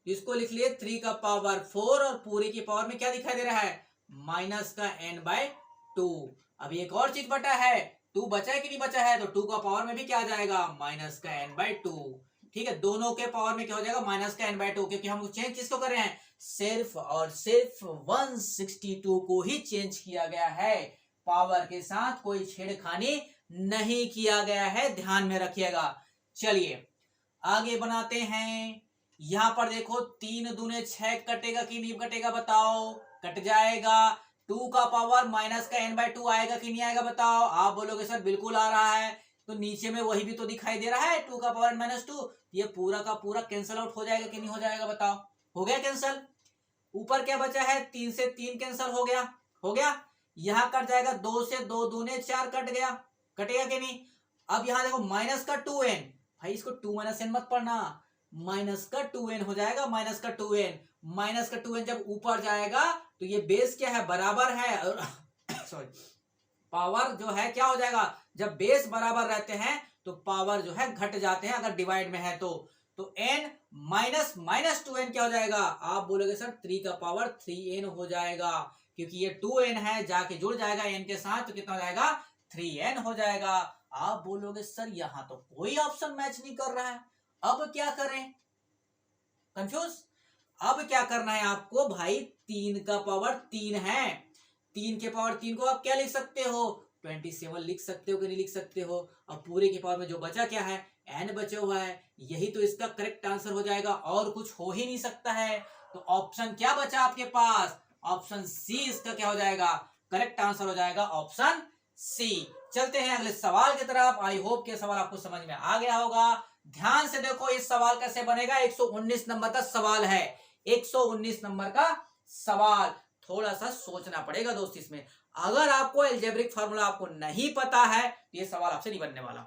इसको लिख लिए 3 का पावर 4 और पूरी की पावर में क्या दिखाई दे रहा है, माइनस का n/2। अभी एक और चीज बचा है, 2 बचा है कि नहीं बचा है, तो 2 का पावर में भी क्या आ जाएगा, माइनस का n/2। ठीक है, दोनों के पावर में क्या हो जाएगा, माइनस का n/2, क्योंकि हम चेंज किसको कर रहे हैं, सिर्फ और सिर्फ 162 को ही चेंज किया गया है। पावर के साथ कोई छेड़खानी नहीं किया गया है, ध्यान में रखिएगा। चलिए आगे बनाते हैं। यहां पर देखो 3 दूने 6 कटेगा कि नहीं कटेगा, बताओ, कट जाएगा। 2 का पावर माइनस का n/2 आएगा कि नहीं आएगा, बताओ। आप बोलोगे सर बिल्कुल आ रहा है, तो नीचे में वही भी तो दिखाई दे रहा है 2 का पावर -2। ये पूरा का पूरा कैंसिल आउट हो जाएगा कि नहीं हो जाएगा, बताओ। हो गया कैंसिल। ऊपर क्या बचा है, 3 से 3 कैंसिल हो गया, हो गया। यहां कट जाएगा 2 से 2 दूने 4 कट गया, कटेगा कि नहीं। अब यहां देखो माइनस का 2n, भाई इसको 2 - n मत पढ़ना, माइनस का 2n हो जाएगा, माइनस का 2n। माइनस का 2n जब ऊपर जाएगा तो ये बेस क्या है, बराबर है, सॉरी, पावर जो है क्या हो जाएगा, जब बेस बराबर रहते हैं तो पावर जो है घट जाते हैं अगर डिवाइड में है तो n माइनस -2n क्या हो जाएगा, आप बोलोगे सर 3 का पावर 3n हो जाएगा, क्योंकि ये 2n है, जाके जुड़ जाएगा n के साथ, तो कितना हो जाएगा, 3n हो जाएगा। आप बोलोगे सर यहां तो कोई ऑप्शन मैच नहीं कर रहा है, अब क्या करें, कंफ्यूज। अब क्या करना है आपको, भाई 3 का पावर 3 है, 3 के पावर 3 को आप क्या लिख सकते हो, 27 लिख सकते हो कि नहीं लिख सकते हो। अब पूरे के पावर में जो बचा क्या है, n बचा हुआ है, यही तो इसका करेक्ट आंसर हो जाएगा, और कुछ हो ही नहीं सकता है। तो ऑप्शन क्या बचा आपके पास, ऑप्शन सी इसका क्या हो जाएगा, करेक्ट आंसर हो जाएगा, ऑप्शन सी। चलते हैं अगले सवाल की तरफ। आई होप कि सवाल आपको समझ में आ गया होगा। ध्यान से देखो इस सवाल कैसे बनेगा, 119 नंबर का सवाल है, 119 नंबर का सवाल। थोड़ा सा सोचना पड़ेगा दोस्त इसमें। अगर आपको अलजेब्रिक फार्मूला आपको नहीं पता है तो ये सवाल आपसे नहीं बनने वाला,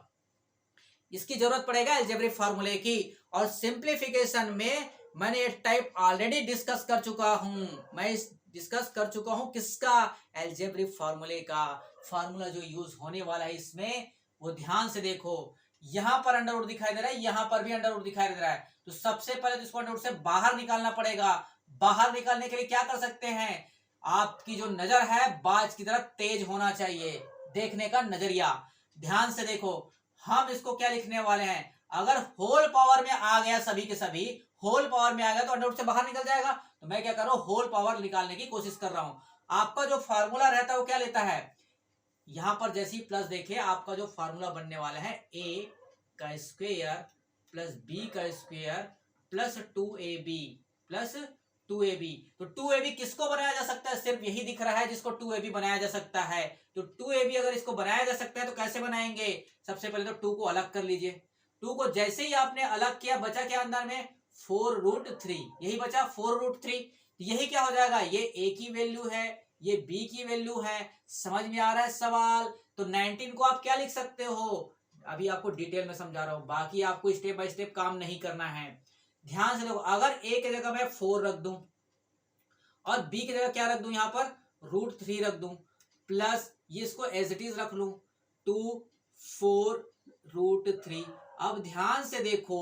इसकी जरूरत पड़ेगा अलजेब्रिक फार्मूले की। और सिंप्लीफिकेशन में मैंने ये टाइप ऑलरेडी डिस्कस कर चुका हूं, मैं डिस्कस कर चुका हूं किसका, अलजेब्रिक फार्मूले का। फार्मूला जो यूज होने वाला है इसमें वो ध्यान से देखो, यहां पर अंडर रूट दिखाई दे रहा है, यहां पर भी अंडर रूट दिखाई दे रहा है, तो सबसे पहले तो इसको अंडर रूट से बाहर निकालना पड़ेगा। बाहर निकालने के लिए क्या कर सकते हैं, आपकी जो नजर है बाज की तरफ तेज होना चाहिए, देखने का नजरिया। ध्यान से देखो, हम इसको क्या लिखने वाले हैं, अगर होल पावर में आ गया, सभी के सभी होल पावर में आ गया तो अंडर रूट से बाहर निकल जाएगा। तो मैं क्या कर रहा हूं, होल पावर निकालने की कोशिश कर रहा हूं। आपका जो फार्मूला रहता है वो क्या लेता है, यहां पर जैसे ही प्लस देखिए, आपका जो फार्मूला बनने वाला है a का स्क्वायर प्लस b का square plus 2ab plus 2ab। तो 2ab किसको बनाया जा सकता है? सिर्फ यही दिख रहा है जिसको 2ab बनाया जा सकता है। तो 2ab अगर इसको बनाया जा सकता है तो कैसे बनाएंगे? सबसे पहले तो 2 को अलग कर लीजिए। 2 को जैसे ही आपने अलग किया, बचा क्या अंदर में? 4√3, यही बचा 4√3। यही क्या हो जाएगा? ये a की वैल्यू है, ये b की वैल्यू है। समझ में आ रहा है सवाल? तो 19 को आप क्या लिख सकते हो? अभी आपको डिटेल में समझा रहा हूं, बाकी आपको स्टेप बाय स्टेप काम नहीं करना है। ध्यान से देखो, अगर a की जगह मैं 4 रख दूं और b की जगह क्या रख दूं? यहां पर √3 रख दूं, प्लस ये इसको एज इट इज रख लूं 2 4√3। अब ध्यान से देखो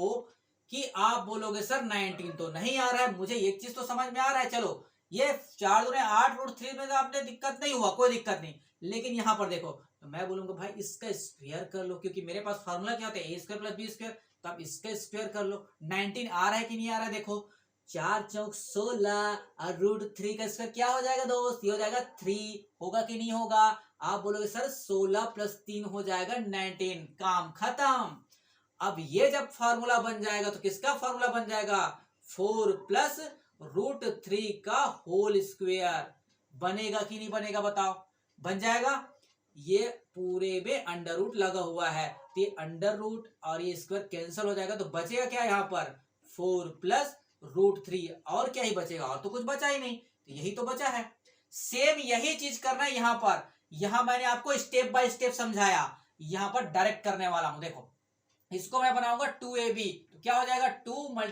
कि आप बोलोगे सर 19 तो नहीं आ रहा है, मुझे एक चीज तो समझ में आ रहा है। चलो ये 4 दूने 8√3 में तो आपने दिक्कत नहीं हुआ, कोई दिक्कत नहीं। लेकिन यहां पर देखो, तो मैं बोलूंगा भाई इसका स्क्वायर कर लो, क्योंकि मेरे पास फॉर्मूला क्या होता है? a square plus b square. तो आप इसका स्क्वायर कर लो। 19 आ रहा है कि नहीं आ रहा है? देखो 4 चौक 16 और √3 का स्क्वायर क्या हो जाएगा दोस्त? ये हो जाएगा 3। होगा कि नहीं होगा? आप बोलोगे सर 16 + 3 हो जाएगा 19। काम खत्म। अब ये जब फॉर्मूला बन जाएगा तो किसका फॉर्मूला बन जाएगा? 4 + √3 का होल स्क्वायर। बनेगा कि नहीं बनेगा बताओ? बन जाएगा। ये पूरे में अंडर रूट लगा हुआ है, तो ये अंडर रूट और ये स्क्वायर कैंसिल हो जाएगा, तो बचेगा क्या यहाँ पर? 4 + √3। और क्या ही बचेगा? और तो कुछ बचा ही नहीं, तो यही तो बचा है। सेम यही चीज करना है यहाँ पर। यहां मैंने आपको स्टेप बाय स्टेप समझाया, यहां पर डायरेक्ट करने वाला हूं। देखो इसको मैं बनाऊंगा 2ab, तो क्या हो जाएगा? 2 ×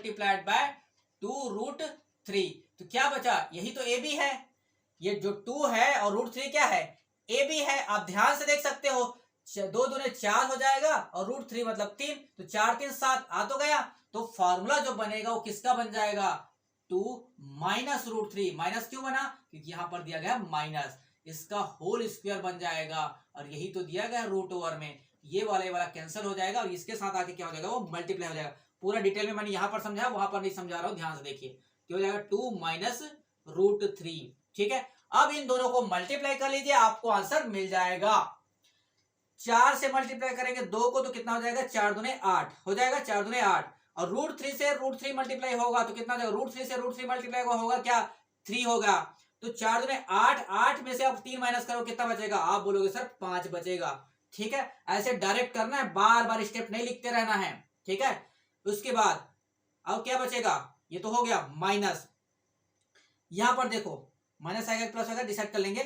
2√3। तो क्या बचा? यही तो ab है। ये जो 2 है और √3 क्या है? ab है। आप ध्यान से देख सकते हो, 2 दूने 4 हो जाएगा और √3 मतलब 3, तो 4 3 7 आ तो गया। तो फॉर्मूला जो बनेगा वो किसका बन जाएगा? 2 - √3। माइनस क्यों बना? क्योंकि यहां पर दिया गया माइनस, इसका होल स्क्वायर बन जाएगा, और यही तो दिया गया √ओवर में। ये वाला कैंसिल हो जाएगा और इसके साथ आके क्या हो जाएगा? वो मल्टीप्लाई हो जाएगा। पूरा डिटेल में मैंने यहां पर समझाया, वहां पर नहीं समझा रहा हूं, ध्यान से देखिए। क्या हो जाएगा? 2 - √3। ठीक है, अब इन दोनों को मल्टीप्लाई कर लीजिए, आपको आंसर मिल जाएगा। 4 से मल्टीप्लाई करेंगे 2 को तो कितना हो जाएगा? 4 दूने 8 हो जाएगा, 4 दूने 8। और √3 से √3 मल्टीप्लाई होगा तो कितना हो जाएगा? √3 से √3 मल्टीप्लाई होगा क्या? 3 होगा। तो 4 दूने 8, 8 में से आप 3 माइनस करो, कितना बचेगा? आप बोलोगे सर 5 बचेगा। ठीक है, ऐसे डायरेक्ट करना है, बार बार स्टेप नहीं लिखते रहना है। ठीक है, उसके बाद अब क्या बचेगा? ये तो हो गया माइनस। यहां पर देखो माइनस आएगा प्लस आएगा, डिसाइड कर लेंगे।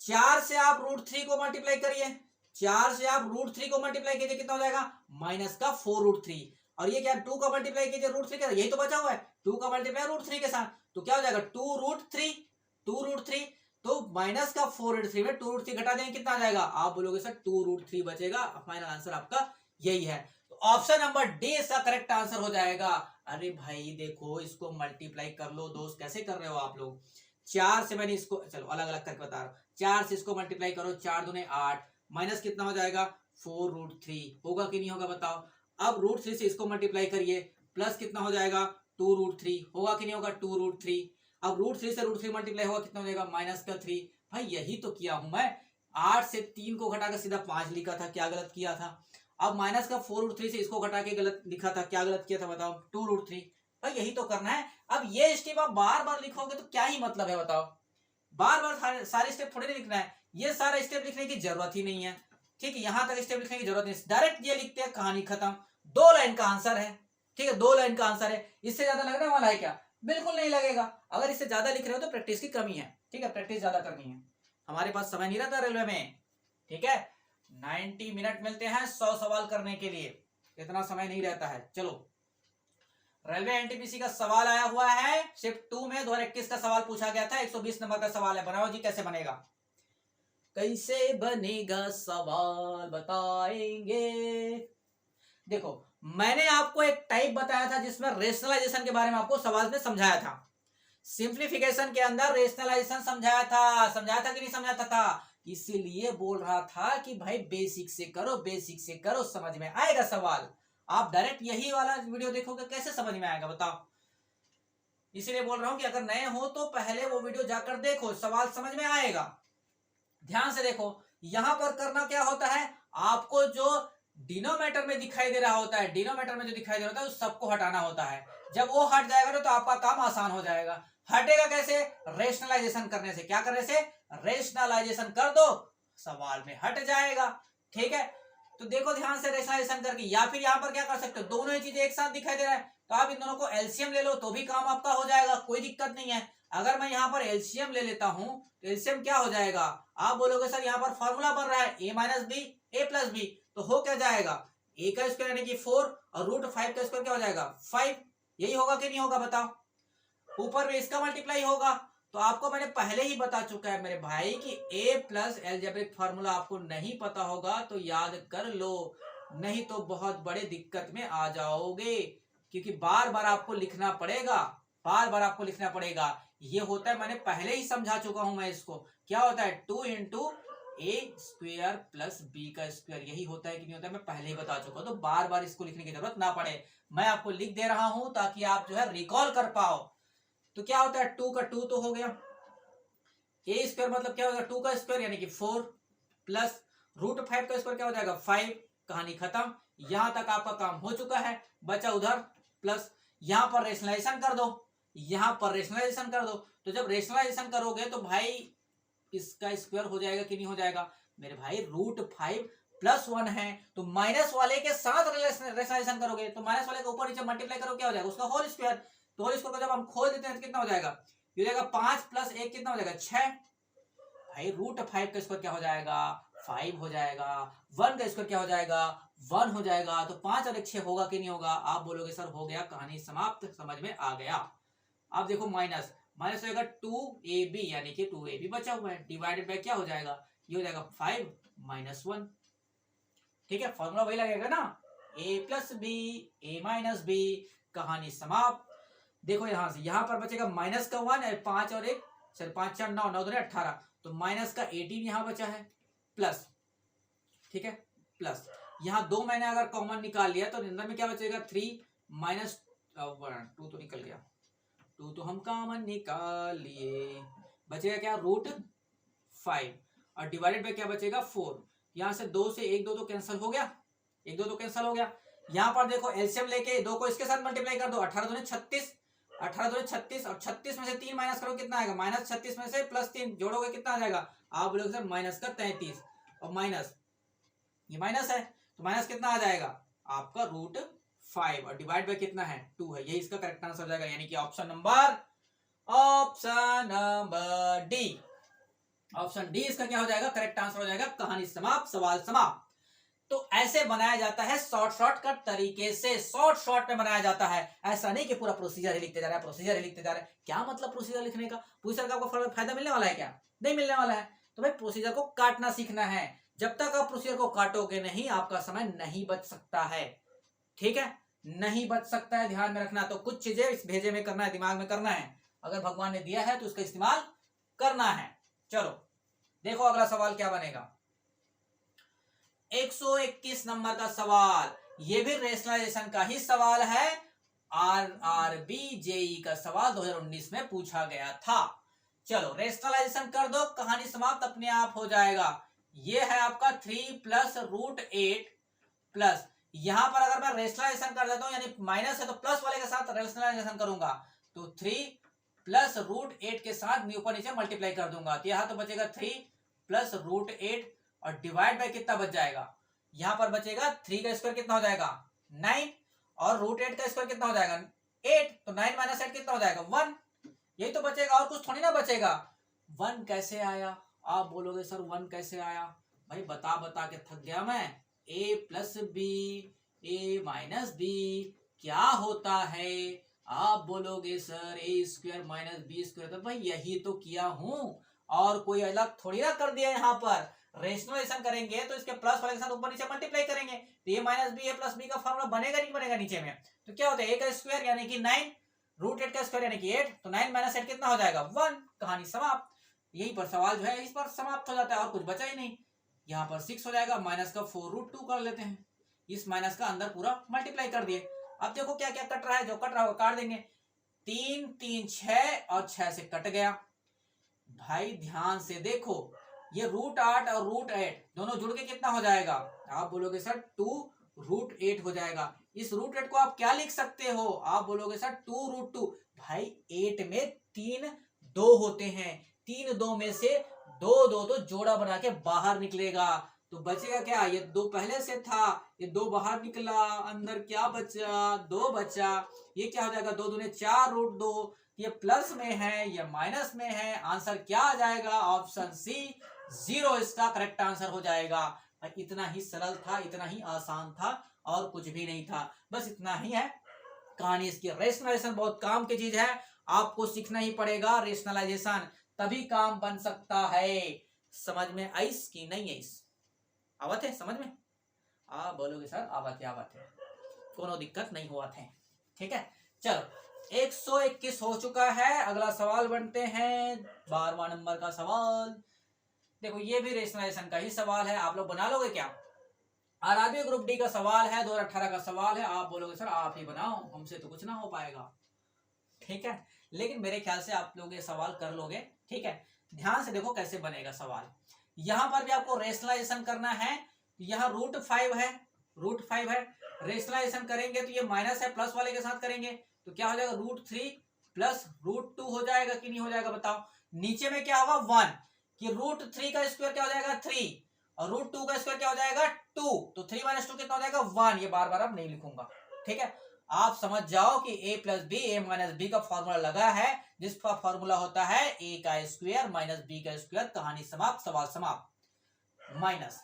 4 से आप √3 को मल्टीप्लाई करिए, 4 से आप √3 को मल्टीप्लाई कीजिए, कितना हो जाएगा? माइनस का 4√3। और ये क्या? 2 का मल्टीप्लाई कीजिए √3 के साथ, यही तो बचा हुआ है। 2 का मल्टीप्लाई √3 के साथ, तो क्या हो जाएगा? 2√3। तो माइनस का 4√3 में 2√3 घटा देंगे, कितना आ जाएगा? आप बोलोगे सर 2√3 बचेगा। फाइनल आंसर आपका यही है। तो ऑप्शन नंबर डी इसका करेक्ट आंसर हो जाएगा। अरे भाई देखो, इसको मल्टीप्लाई कर लो दोस्त। कैसे कर रहे हो आप लोग? 4 से मैंने इसको, चलो अलग अलग करके बता रहा हूं। 4 से इसको मल्टीप्लाई करो, 4 दूने 8, माइनस कितना हो जाएगा? 4√3। होगा कि नहीं होगा बताओ? अब √3 से इसको मल्टीप्लाई करिए, प्लस कितना हो जाएगा? 2√3। होगा कि नहीं होगा? 2√3। अब √3 से √3 मल्टीप्लाई होगा, कितना हो जाएगा? माइनस का 3। भाई यही तो किया हूं मैं। 8 से 3 को घटाकर सीधा 5 लिखा था, क्या गलत किया था? अब माइनस का 4√3 से इसको घटा के गलत लिखा था, क्या गलत किया था बताओ? 2√3। भाई यही तो करना है। अब ये स्टेप आप बार बार लिखोगे तो क्या ही मतलब है बताओ? बार बार सारे स्टेप थोड़ी नहीं लिखना है, ये सारा स्टेप लिखने की जरूरत ही नहीं है। ठीक है, यहां तक स्टेप लिखने की जरूरत नहीं, डायरेक्ट ये लिखते हैं, कहानी खत्म। 2 लाइन का आंसर है। ठीक है, 2 लाइन का आंसर है। इससे ज्यादा लगने वाला है क्या? बिल्कुल नहीं लगेगा। अगर इससे ज्यादा लिख रहे हो तो प्रैक्टिस की कमी है। ठीक है, प्रैक्टिस ज्यादा करनी है। हमारे पास समय नहीं रहता रेलवे में। ठीक है, 90 मिनट मिलते हैं 100 सवाल करने के लिए, इतना समय नहीं रहता है। चलो, रेलवे एनटीपीसी का सवाल आया हुआ है शिफ्ट 2 में 2021 का सवाल पूछा गया था। 120 नंबर का सवाल है। बनाओ जी, कैसे बनेगा? कैसे बनेगा सवाल बताएंगे। देखो, मैंने आपको एक टाइप बताया था जिसमें रेशनलाइजेशन के बारे में आपको सवाल में समझाया था। सिंप्लीफिकेशन के अंदर रेशनलाइजेशन समझाया था कि नहीं समझाता था? इसीलिए बोल रहा था कि भाई बेसिक से करो, बेसिक से करो, समझ में आएगा सवाल। आप डायरेक्ट यही वाला वीडियो देखोगे, कैसे समझ में आएगा बताओ? इसीलिए बोल रहा हूं कि अगर नए हो तो पहले वो वीडियो जाकर देखो, सवाल समझ में आएगा। ध्यान से देखो, यहां पर करना क्या होता है? आपको जो डिनोमिनेटर में दिखाई दे रहा होता है, डिनोमिनेटर में जो दिखाई दे रहा होता है उस सबको हटाना होता है। जब वो हट जाएगा ना तो आपका काम आसान हो जाएगा। हटेगा कैसे? रेशनलाइजेशन करने से। क्या करने से? रेशनलाइजेशन कर दो, सवाल में हट जाएगा। ठीक है, तो देखो ध्यान से रेशनलाइजेशन करके, या फिर यहां पर क्या कर सकते हो, दोनों ही चीजें एक साथ दिखाई दे रहा है तो आप इन दोनों को एलसीएम ले लो तो भी काम आपका हो जाएगा, कोई दिक्कत नहीं है। अगर मैं यहाँ पर एलसीएम ले लेता हूं तो एलसीएम क्या हो जाएगा? आप बोलोगे सर यहाँ पर फॉर्मूला बन रहा है ए माइनस बी ए प्लस बी, तो हो क्या जाएगा? ए का स्क्वायर यानी कि 4 और रूट 5 का स्क्वायर क्या हो जाएगा? 5। यही होगा कि नहीं होगा बताओ? ऊपर में इसका मल्टीप्लाई होगा। तो आपको मैंने पहले ही बता चुका है मेरे भाई कि ए प्लस एलजेब्रिक फार्मूला आपको नहीं पता होगा तो याद कर लो, नहीं तो बहुत बड़े दिक्कत में आ जाओगे, क्योंकि बार बार आपको लिखना पड़ेगा, बार बार आपको लिखना पड़ेगा। ये होता है, मैंने पहले ही समझा चुका हूं मैं इसको, क्या होता है 2 इंटू ए स्क्वेयर प्लस बी का स्क्वेयर, यही होता है कि नहीं होता है मैं पहले ही बता चुका हूं, तो बार बार इसको लिखने की जरूरत ना पड़े। मैं आपको लिख दे रहा हूं ताकि आप जो है रिकॉल कर पाओ। तो क्या होता है 2 का 2 तो हो गया, ए स्क्वायर मतलब क्या होगा 2 का स्क्वायर यानी कि 4 प्लस रूट 5 का स्क्वायर क्या हो जाएगा 5। कहानी खत्म, यहां तक आपका काम हो चुका है। बचा उधर प्लस, यहां पर रेशनलाइजेशन कर दो, यहां पर रेशनलाइजेशन कर दो। तो जब रेशनलाइजेशन करोगे तो भाई इसका स्क्वायर हो जाएगा कि नहीं हो जाएगा मेरे भाई? रूट 5 प्लस 1 है तो माइनस वाले के साथ रेशनलाइजेशन करोगे तो माइनस वाले के ऊपर नीचे मल्टीप्लाई करो, क्या हो जाएगा उसका होल स्क्वायर। तो होल स्क्वायर को जब हम खोल देते हैं तो कितना हो जाएगा? ये हो जाएगा 5 प्लस 1 कितना हो जाएगा 6। भाई रूट 5 का स्क्वायर क्या हो जाएगा? 5 हो जाएगा। 1 का स्क्वायर क्या हो जाएगा? 1 हो जाएगा। तो 5 और 1 6 होगा कि नहीं होगा? आप बोलोगे सर हो गया, कहानी समाप्त, समझ में आ गया। अब देखो माइनस माइनस हो जाएगा 2ab यानी कि 2ab बचा हुआ है, डिवाइडेड बाय क्या हो जाएगा? ये हो जाएगा 5 माइनस 1। ठीक है, फॉर्मूला वही लगेगा ना, a plus b a minus b, कहानी समाप्त। देखो यहां से यहां पर बचेगा माइनस का 1, 5 और 1 सर 5 4 9 9 18, तो माइनस का 18 यहां बचा है प्लस, ठीक है प्लस यहां 2 मैंने अगर कॉमन निकाल लिया तो अंदर में क्या बचेगा 3 माइनस 2 तो निकल गया, 2 तो हम कॉमन निकाल लिए, बचेगा क्या रूट 5 और डिवाइडेड बाय क्या बचेगा 4। यहां से 2 से 1 2 तो कैंसिल हो गया, 1 2 तो कैंसिल हो गया। यहां पर देखो एलसीएम लेके 2 को इसके साथ मल्टीप्लाई कर दो, 18 दूनी 36, 18 दूनी 36 और 36 में से 3 माइनस करो कितना आएगा? माइनस 36 में से प्लस 3 जोड़ोगे कितना आ जाएगा? आप बोलोगे सर माइनस का 33 और माइनस ये माइनस है तो माइनस कितना आ जाएगा आपका रूट 5 और डिवाइड बाय कितना है 2 है, यही इसका करेक्ट आंसर हो जाएगा, यानी कि option number D, option D इसका क्या हो जाएगा करेक्ट आंसर हो जाएगा। कहानी समाप्त, सवाल समाप्त। तो ऐसे बनाया जाता है शॉर्टकट तरीके से, शॉर्ट में बनाया जाता है, ऐसा नहीं कि पूरा प्रोसीजर ही लिखते जा रहा है, प्रोसीजर ही लिखते जा रहा है। क्या मतलब प्रोसीजर लिखने का? प्रोसीजर का आपको फायदा मिलने वाला है क्या? नहीं मिलने वाला है। तो भाई प्रोसीजर को काटना सीखना है, जब तक आप प्रोसीजर को काटोगे नहीं आपका समय नहीं बच सकता है। ठीक है, नहीं बच सकता है, ध्यान में रखना। तो कुछ चीजें इस भेजे में करना है, दिमाग में करना है, अगर भगवान ने दिया है तो उसका इस्तेमाल करना है। चलो देखो अगला सवाल क्या बनेगा, 121 नंबर का सवाल, ये भी रेशनलाइजेशन का ही सवाल है, आरआरबी जेई का सवाल 2019 में पूछा गया था। चलो रेशनलाइजेशन कर दो, कहानी समाप्त, अपने आप हो जाएगा। ये है आपका 3 प्लस रूट 8 प्लस, यहां पर अगर मैं रेशनलाइजेशन कर देता हूं यानी माइनस है तो प्लस वाले के साथ रेशनलाइजेशन करूंगा, तो 3 प्लस रूट 8 के साथ ऊपर नीचे मल्टीप्लाई कर दूंगा, तो यहां तो बचेगा 3 प्लस रूट 8 और डिवाइड बाय कितना बच जाएगा? यहां पर बचेगा 3 का स्क्वायर कितना हो जाएगा 9 और रूट 8 का स्क्वायर कितना हो जाएगा 8, तो 9 माइनस 8 कितना हो जाएगा 1, यही तो बचेगा और कुछ थोड़ी ना बचेगा। 1 कैसे आया? आप बोलोगे सर 1 कैसे आया? भाई बता बता के थक गया मैं। a plus b a minus b क्या होता है? आप बोलोगे sir a square minus b square, तो भाई यही तो किया हूं और कोई अलग थोड़ी ना कर दिया। यहाँ पर रेशनलाइजेशन करेंगे तो इसके प्लस वाले के साथ ऊपर नीचे मल्टीप्लाई करेंगे, तो ये माइनस बी ए प्लस बी का फॉर्मूला बनेगा नहीं बनेगा नीचे में? तो क्या होता है a का स्क्वायर यानी कि 9, रूट 8 का स्क्वायर यानी कि 8, तो 9 माइनस 8 कितना हो जाएगा 1, कहानी समाप्त। यहीं पर सवाल जो है इस पर समाप्त हो जाता है और कुछ बचा ही नहीं। यहाँ पर 6 हो जाएगा, माइनस का 4 रूट 2 कर लेते हैं, इस माइनस का अंदर पूरा मल्टीप्लाई कर दिए। अब देखो क्या क्या कट रहा है, जो कट रहा है वो काट देंगे, 3 3 6 और 6 से कट गया। भाई ध्यान से देखो, ये रूट 8 और रूट 8 दोनों जुड़ के कितना हो जाएगा? आप बोलोगे सर 2 √8 हो जाएगा। इस √8 को आप क्या लिख सकते हो? आप बोलोगे सर 2√2। भाई 8 में 3 2 होते हैं, 3 2 में से 2 2 तो जोड़ा बना के बाहर निकलेगा, तो बचेगा क्या? ये 2 पहले से था, ये 2 बाहर निकला, अंदर क्या बचा? 2 बचा। ये क्या हो जाएगा? 2 दूने 4√2। ये प्लस में है, ये माइनस में है। आंसर क्या आ जाएगा? ऑप्शन सी 0 इसका करेक्ट आंसर हो जाएगा। इतना ही सरल था, इतना ही आसान था, और कुछ भी नहीं था, बस इतना ही है कहानी इसकी। रेशनलाइजेशन बहुत काम की चीज है, आपको सीखना ही पड़ेगा रेशनलाइजेशन, तभी काम बन सकता है। समझ में आइस कि नहीं आइस? आवत है समझ में? आप बोलोगे सर आवत है, कोनो दिक्कत नहीं हुआ थे। ठीक है, चलो 121 हो चुका है। अगला सवाल बनते हैं 12वां नंबर का सवाल। देखो ये भी रेशनलाइजेशन का ही सवाल है, आप लोग बना लोगे क्या? आरआरबी ग्रुप डी का सवाल है, 2018 का सवाल है। आप बोलोगे सर आप ही बनाओ, हमसे तो कुछ ना हो पाएगा। ठीक है, लेकिन मेरे ख्याल से आप लोग ये सवाल कर लोगे। ठीक है, ध्यान से देखो कैसे बनेगा सवाल। यहां पर भी आपको रेशनलाइजेशन करना है। यहाँ √5 है, √5 है। रेशनलाइजेशन करेंगे तो ये माइनस है, प्लस वाले के साथ करेंगे तो क्या हो जाएगा? √3 प्लस √2 हो जाएगा कि नहीं हो जाएगा बताओ? नीचे में क्या होगा? 1, कि √3 का स्क्वायर क्या हो जाएगा? 3, और √2 का स्क्वायर क्या हो जाएगा? 2। तो 3 - 2 कितना हो जाएगा? 1। ये बार बार अब नहीं लिखूंगा। ठीक है, आप समझ जाओ कि a + b a - b का फॉर्मूला लगा है, जिसका फॉर्मूला होता है a का स्क्वायर - b का स्क्वायर। कहानी समाप्त, सवाल समाप्त। माइनस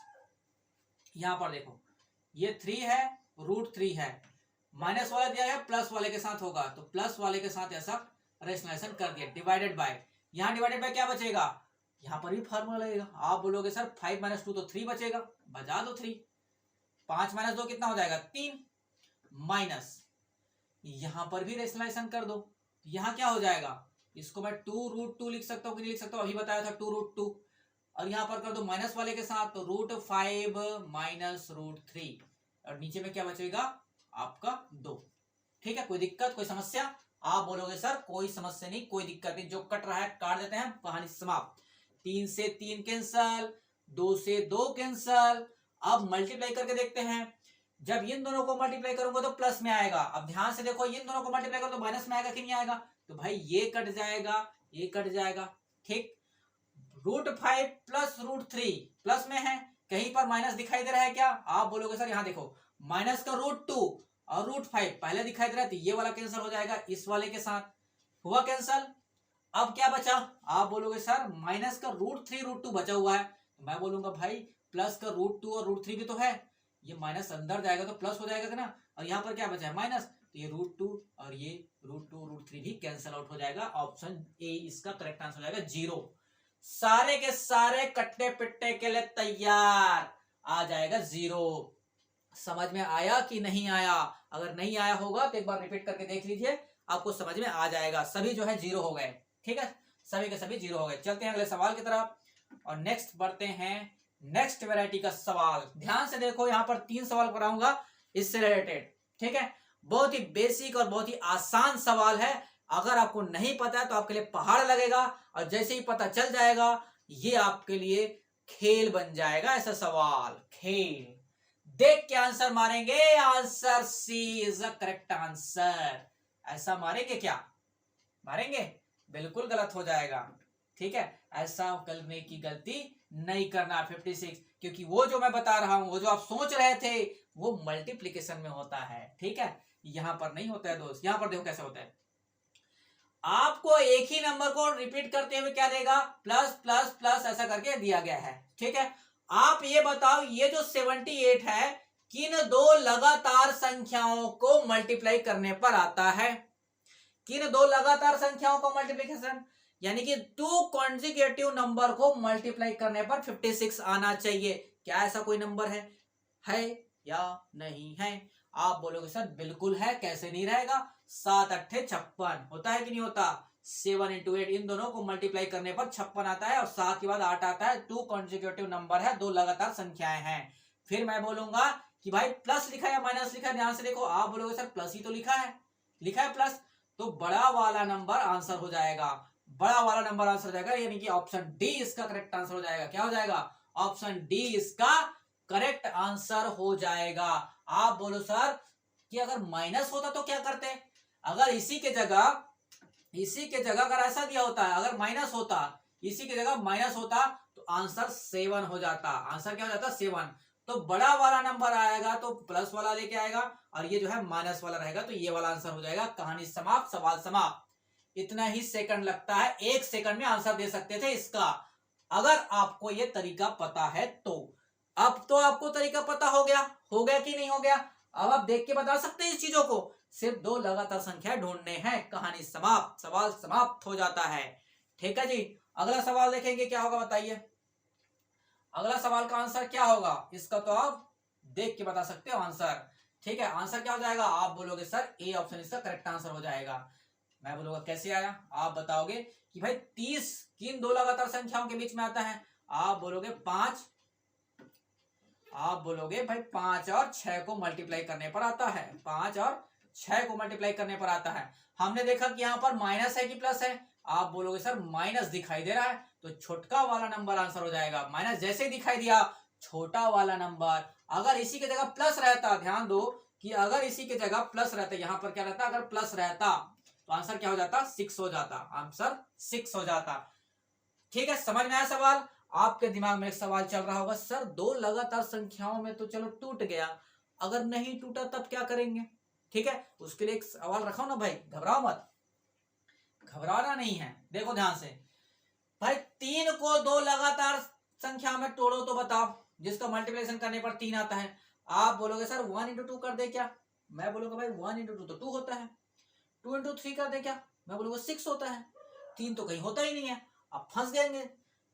यहां पर देखो ये 3 है, √3 है, माइनस वाला दिया है, प्लस वाले के साथ होगा, तो प्लस वाले के साथ ऐसा रेशनलाइजेशन कर दिया। डिवाइडेड बाय, यहां डिवाइडेड बाय क्या बचेगा? यहां पर भी फार्मूला लगेगा। आप बोलोगे सर 5 - 2 तो 3 बचेगा, बजा दो 3। 5 - 2 कितना हो जाएगा? 3। माइनस यहां पर भी रेशनलाइजेशन कर दो, यहां क्या हो जाएगा? इसको मैं 2√2 लिख सकता हूं कि नहीं लिख सकता हूं? अभी बताया था 2√2। और यहां पर कर दो माइनस वाले के साथ, तो √5 - √3, और नीचे में क्या बचेगा? आपका 2। ठीक है, कोई दिक्कत, कोई समस्या? आप बोलोगे सर कोई समस्या नहीं, कोई दिक्कत नहीं, जो कट रहा है काट देते हैं, कहानी समाप्त। 3 से 3 कैंसल, 2 से 2 कैंसल। अब मल्टीप्लाई करके देखते हैं। जब इन दोनों को मल्टीप्लाई करूंगा तो प्लस में आएगा। अब ध्यान से देखो, इन दोनों को मल्टीप्लाई करो तो माइनस में आएगा कि नहीं आएगा? तो भाई ये कट जाएगा, ये कट जाएगा। ठीक, √5 प्लस √3 प्लस में है, कहीं पर माइनस दिखाई दे रहा है क्या? आप बोलोगे सर यहाँ देखो, माइनस का √2 और √5 पहले दिखाई दे रहा है, तो ये वाला कैंसिल हो जाएगा इस वाले के साथ, हुआ कैंसिल। अब क्या बचा? आप बोलोगे सर माइनस का √3 √2 बचा हुआ है, तो मैं बोलूंगा भाई प्लस का √2 और √3 भी तो है, ये माइनस अंदर जाएगा तो प्लस हो जाएगा ना। और यहाँ पर क्या बचा है? माइनस, तो ये √2 और ये √2 √3 भी कैंसिल आउट हो जाएगा। ऑप्शन ए इसका करेक्ट आंसर हो जाएगा 0। सारे के सारे कट्टे पिट्टे के लिए तैयार, आ जाएगा 0। समझ में आया कि नहीं आया? अगर नहीं आया होगा तो एक बार रिपीट करके देख लीजिए, आपको समझ में आ जाएगा। सभी जो है 0 हो गए। ठीक है, सभी के सभी 0 हो गए। चलते हैं अगले सवाल की तरफ, और नेक्स्ट बढ़ते हैं नेक्स्ट वैरायटी का सवाल। ध्यान से देखो, यहां पर 3 सवाल कराऊंगा इससे रिलेटेड। ठीक है, बहुत ही बेसिक और बहुत ही आसान सवाल है। अगर आपको नहीं पता है तो आपके लिए पहाड़ लगेगा, और जैसे ही पता चल जाएगा ये आपके लिए खेल बन जाएगा। ऐसा सवाल खेल, देख के आंसर मारेंगे। Answer C is the correct answer. ऐसा मारेंगे क्या? मारेंगे? बिल्कुल गलत हो जाएगा। ठीक है, ऐसा करने की गलती नहीं करना। 56, क्योंकि वो जो मैं बता रहा हूं, वो जो आप सोच रहे थे, वो मल्टीप्लीकेशन में होता है। ठीक है, यहां पर नहीं होता है दोस्त। यहां पर देखो कैसे होता है। आपको एक ही नंबर को रिपीट करते हुए क्या देगा? प्लस प्लस प्लस ऐसा करके दिया गया है। ठीक है, आप ये बताओ, ये जो 78 है, किन 2 लगातार संख्याओं को मल्टीप्लाई करने पर आता है? किन 2 लगातार संख्याओं को मल्टीप्लीकेशन, यानी कि 2 कॉन्जिक्यूटिव नंबर को मल्टीप्लाई करने पर 56 आना चाहिए। क्या ऐसा कोई नंबर है या नहीं है? आप बोलोगे सर बिल्कुल है, कैसे नहीं रहेगा? 7 8 56 होता है कि नहीं होता? 7 × 8, इन दोनों को मल्टीप्लाई करने पर 56 आता है, और 7 के बाद 8 आता है। 2 कॉन्जिक्यूटिव नंबर है, 2 लगातार संख्याएं हैं। फिर मैं बोलूंगा कि भाई प्लस लिखा या माइनस लिखा? ध्यान से देखो, आप बोलोगे सर प्लस ही तो लिखा है प्लस, तो बड़ा वाला नंबर आंसर हो जाएगा। बड़ा वाला नंबर आंसर हो जाएगा, यानी कि ऑप्शन डी इसका करेक्ट आंसर हो जाएगा। क्या हो जाएगा? ऑप्शन डी इसका करेक्ट आंसर हो जाएगा। आप बोलो सर कि अगर माइनस होता तो क्या करते, अगर इसी के जगह अगर ऐसा दिया होता है, अगर माइनस होता, इसी की जगह माइनस होता तो आंसर 7 हो जाता। आंसर क्या हो जाता 7। तो बड़ा वाला नंबर आएगा तो प्लस वाला लेके आएगा, और ये जो है माइनस वाला रहेगा, तो ये वाला आंसर हो जाएगा। कहानी समाप्त, सवाल समाप्त। इतना ही सेकंड लगता है, 1 सेकंड में आंसर दे सकते थे इसका, अगर आपको ये तरीका पता है तो। अब तो आपको तरीका पता हो गया कि नहीं हो गया? अब आप देख के बता सकते हैं इस चीजों को। सिर्फ 2 लगातार संख्या ढूंढने हैं, कहानी समाप्त, सवाल समाप्त हो जाता है। ठीक है जी। अगला सवाल देखेंगे क्या होगा, बताइए अगला सवाल का आंसर क्या होगा। इसका तो आप देख के बता सकते हो आंसर। ठीक है, आंसर क्या हो जाएगा? आप बोलोगे सर ए ऑप्शन इसका करेक्ट आंसर हो जाएगा। मैं बोलूंगा कैसे आया, आप बताओगे कि भाई 30 किन 2 लगातार संख्याओं के बीच में आता है? आप बोलोगे 5। आप बोलोगे भाई 5 और 6 को मल्टीप्लाई करने पर आता है। 5 और 6 को मल्टीप्लाई करने पर आता है। हमने देखा कि यहाँ पर माइनस है कि प्लस है? आप बोलोगे सर माइनस दिखाई दे रहा है, तो छोटा वाला नंबर आंसर हो जाएगा। माइनस जैसे ही दिखाई दिया, छोटा वाला नंबर। अगर इसी की जगह प्लस रहता, ध्यान दो कि अगर इसी की जगह प्लस रहता, यहां पर क्या रहता, अगर प्लस रहता तो आंसर क्या हो जाता? 6 हो जाता। आंसर 6 हो जाता। ठीक है, समझ में आया सवाल? आपके दिमाग में एक सवाल चल रहा होगा, सर 2 लगातार संख्याओं में तो चलो टूट गया, अगर नहीं टूटा तब क्या करेंगे? ठीक है, उसके लिए एक सवाल रखा ना भाई, घबराओ मत, घबराना नहीं है। देखो ध्यान से भाई, 3 को 2 लगातार संख्या में तोड़ो तो बताओ, जिसका मल्टीप्लिकेशन करने पर 3 आता है। आप बोलोगे सर 1 इंटू 2 कर दे क्या? मैं बोलूंगा भाई 1 इंटू 2 तो 2 होता है। 2 इंटू 3 कर दे क्या? मैं बोलूंगा 6 होता है। 3 तो कहीं होता ही नहीं है, आप फंस जाएंगे।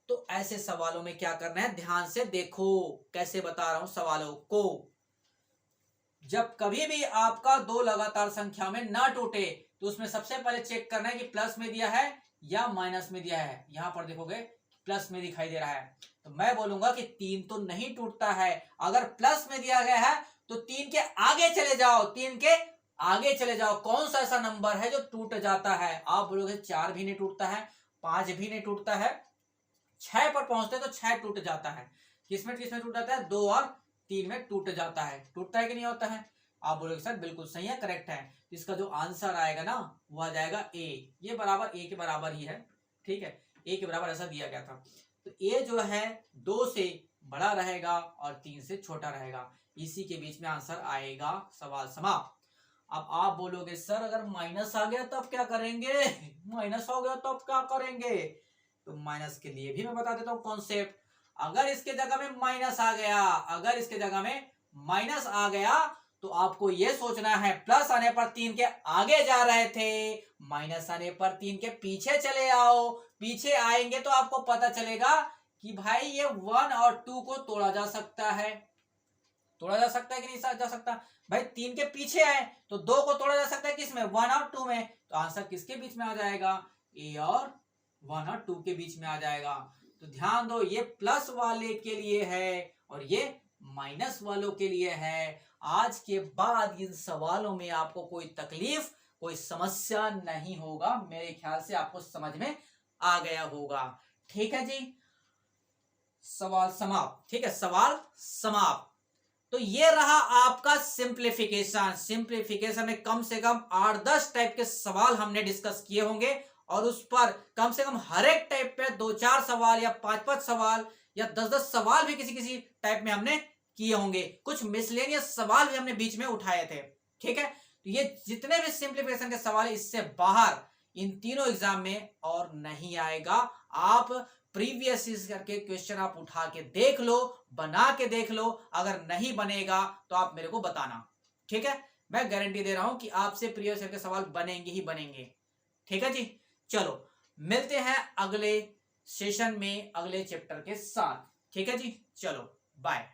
तो ऐसे सवालों में क्या करना है, ध्यान से देखो कैसे बता रहा हूं सवालों को। जब कभी भी आपका 2 लगातार संख्या में ना टूटे, तो उसमें सबसे पहले चेक करना है कि प्लस में दिया है या माइनस में दिया है। यहां पर देखोगे प्लस में दिखाई दे रहा है, तो मैं बोलूंगा कि 3 तो नहीं टूटता है। अगर प्लस में दिया गया है तो 3 के आगे चले जाओ, 3 के आगे चले जाओ। कौन सा ऐसा नंबर है जो टूट जाता है? आप बोलोगे 4 भी नहीं टूटता है, 5 भी नहीं टूटता है, 6 पर पहुंचते तो 6 टूट जाता है। किसमें टूट जाता है? 2 और 3 में टूट जाता है। टूटता है कि नहीं होता है? आप बोलोगे सर बिल्कुल सही है, करेक्ट है। इसका जो आंसर आएगा ना, वो आ जाएगा ए। ये बराबर ए के बराबर ही है। ठीक है, ए के बराबर ऐसा दिया गया था। तो ए जो है 2 से बड़ा रहेगा और 3 से छोटा रहेगा, इसी के बीच में आंसर आएगा। सवाल समाप्त। अब आप बोलोगे सर अगर माइनस आ गया तब क्या करेंगे? माइनस हो गया तब क्या करेंगे? तो माइनस के लिए भी मैं बता देता हूं कॉन्सेप्ट। अगर इसके जगह में माइनस आ गया, अगर इसके जगह में माइनस आ गया, तो आपको यह सोचना है प्लस आने पर 3 के आगे जा रहे थे, माइनस आने पर 3 के पीछे चले आओ। पीछे आएंगे तो आपको पता चलेगा कि भाई ये 1 और 2 को तोड़ा जा सकता है। तोड़ा जा सकता है कि नहीं जा सकता? भाई 3 के पीछे आए तो 2 को तोड़ा जा सकता है किसमें? 1 और 2 में। तो आंसर किसके बीच में आ जाएगा? ए और 1 और 2 के बीच में आ जाएगा। तो ध्यान दो, ये प्लस वाले के लिए है और ये माइनस वालों के लिए है। आज के बाद इन सवालों में आपको कोई तकलीफ, कोई समस्या नहीं होगा। मेरे ख्याल से आपको समझ में आ गया होगा। ठीक है जी, सवाल समाप्त। ठीक है, सवाल समाप्त। तो ये रहा आपका सिंप्लीफिकेशन। सिंप्लीफिकेशन में कम से कम 8-10 टाइप के सवाल हमने डिस्कस किए होंगे, और उस पर कम से कम हर एक टाइप पे 2-4 सवाल या 5-5 सवाल या 10-10 सवाल भी किसी किसी टाइप में हमने किए होंगे। कुछ मिसलेनियस सवाल भी हमने बीच में उठाए थे। ठीक है, तो ये जितने भी सिंप्लीफिकेशन के सवाल है, इससे बाहर इन तीनों एग्जाम में और नहीं आएगा। आप प्रीवियस करके क्वेश्चन आप उठा के देख लो, बना के देख लो। अगर नहीं बनेगा तो आप मेरे को बताना। ठीक है, मैं गारंटी दे रहा हूं कि आपसे प्रीवियस के सवाल बनेंगे ही बनेंगे। ठीक है जी, चलो मिलते हैं अगले सेशन में अगले चैप्टर के साथ। ठीक है जी, चलो बाय।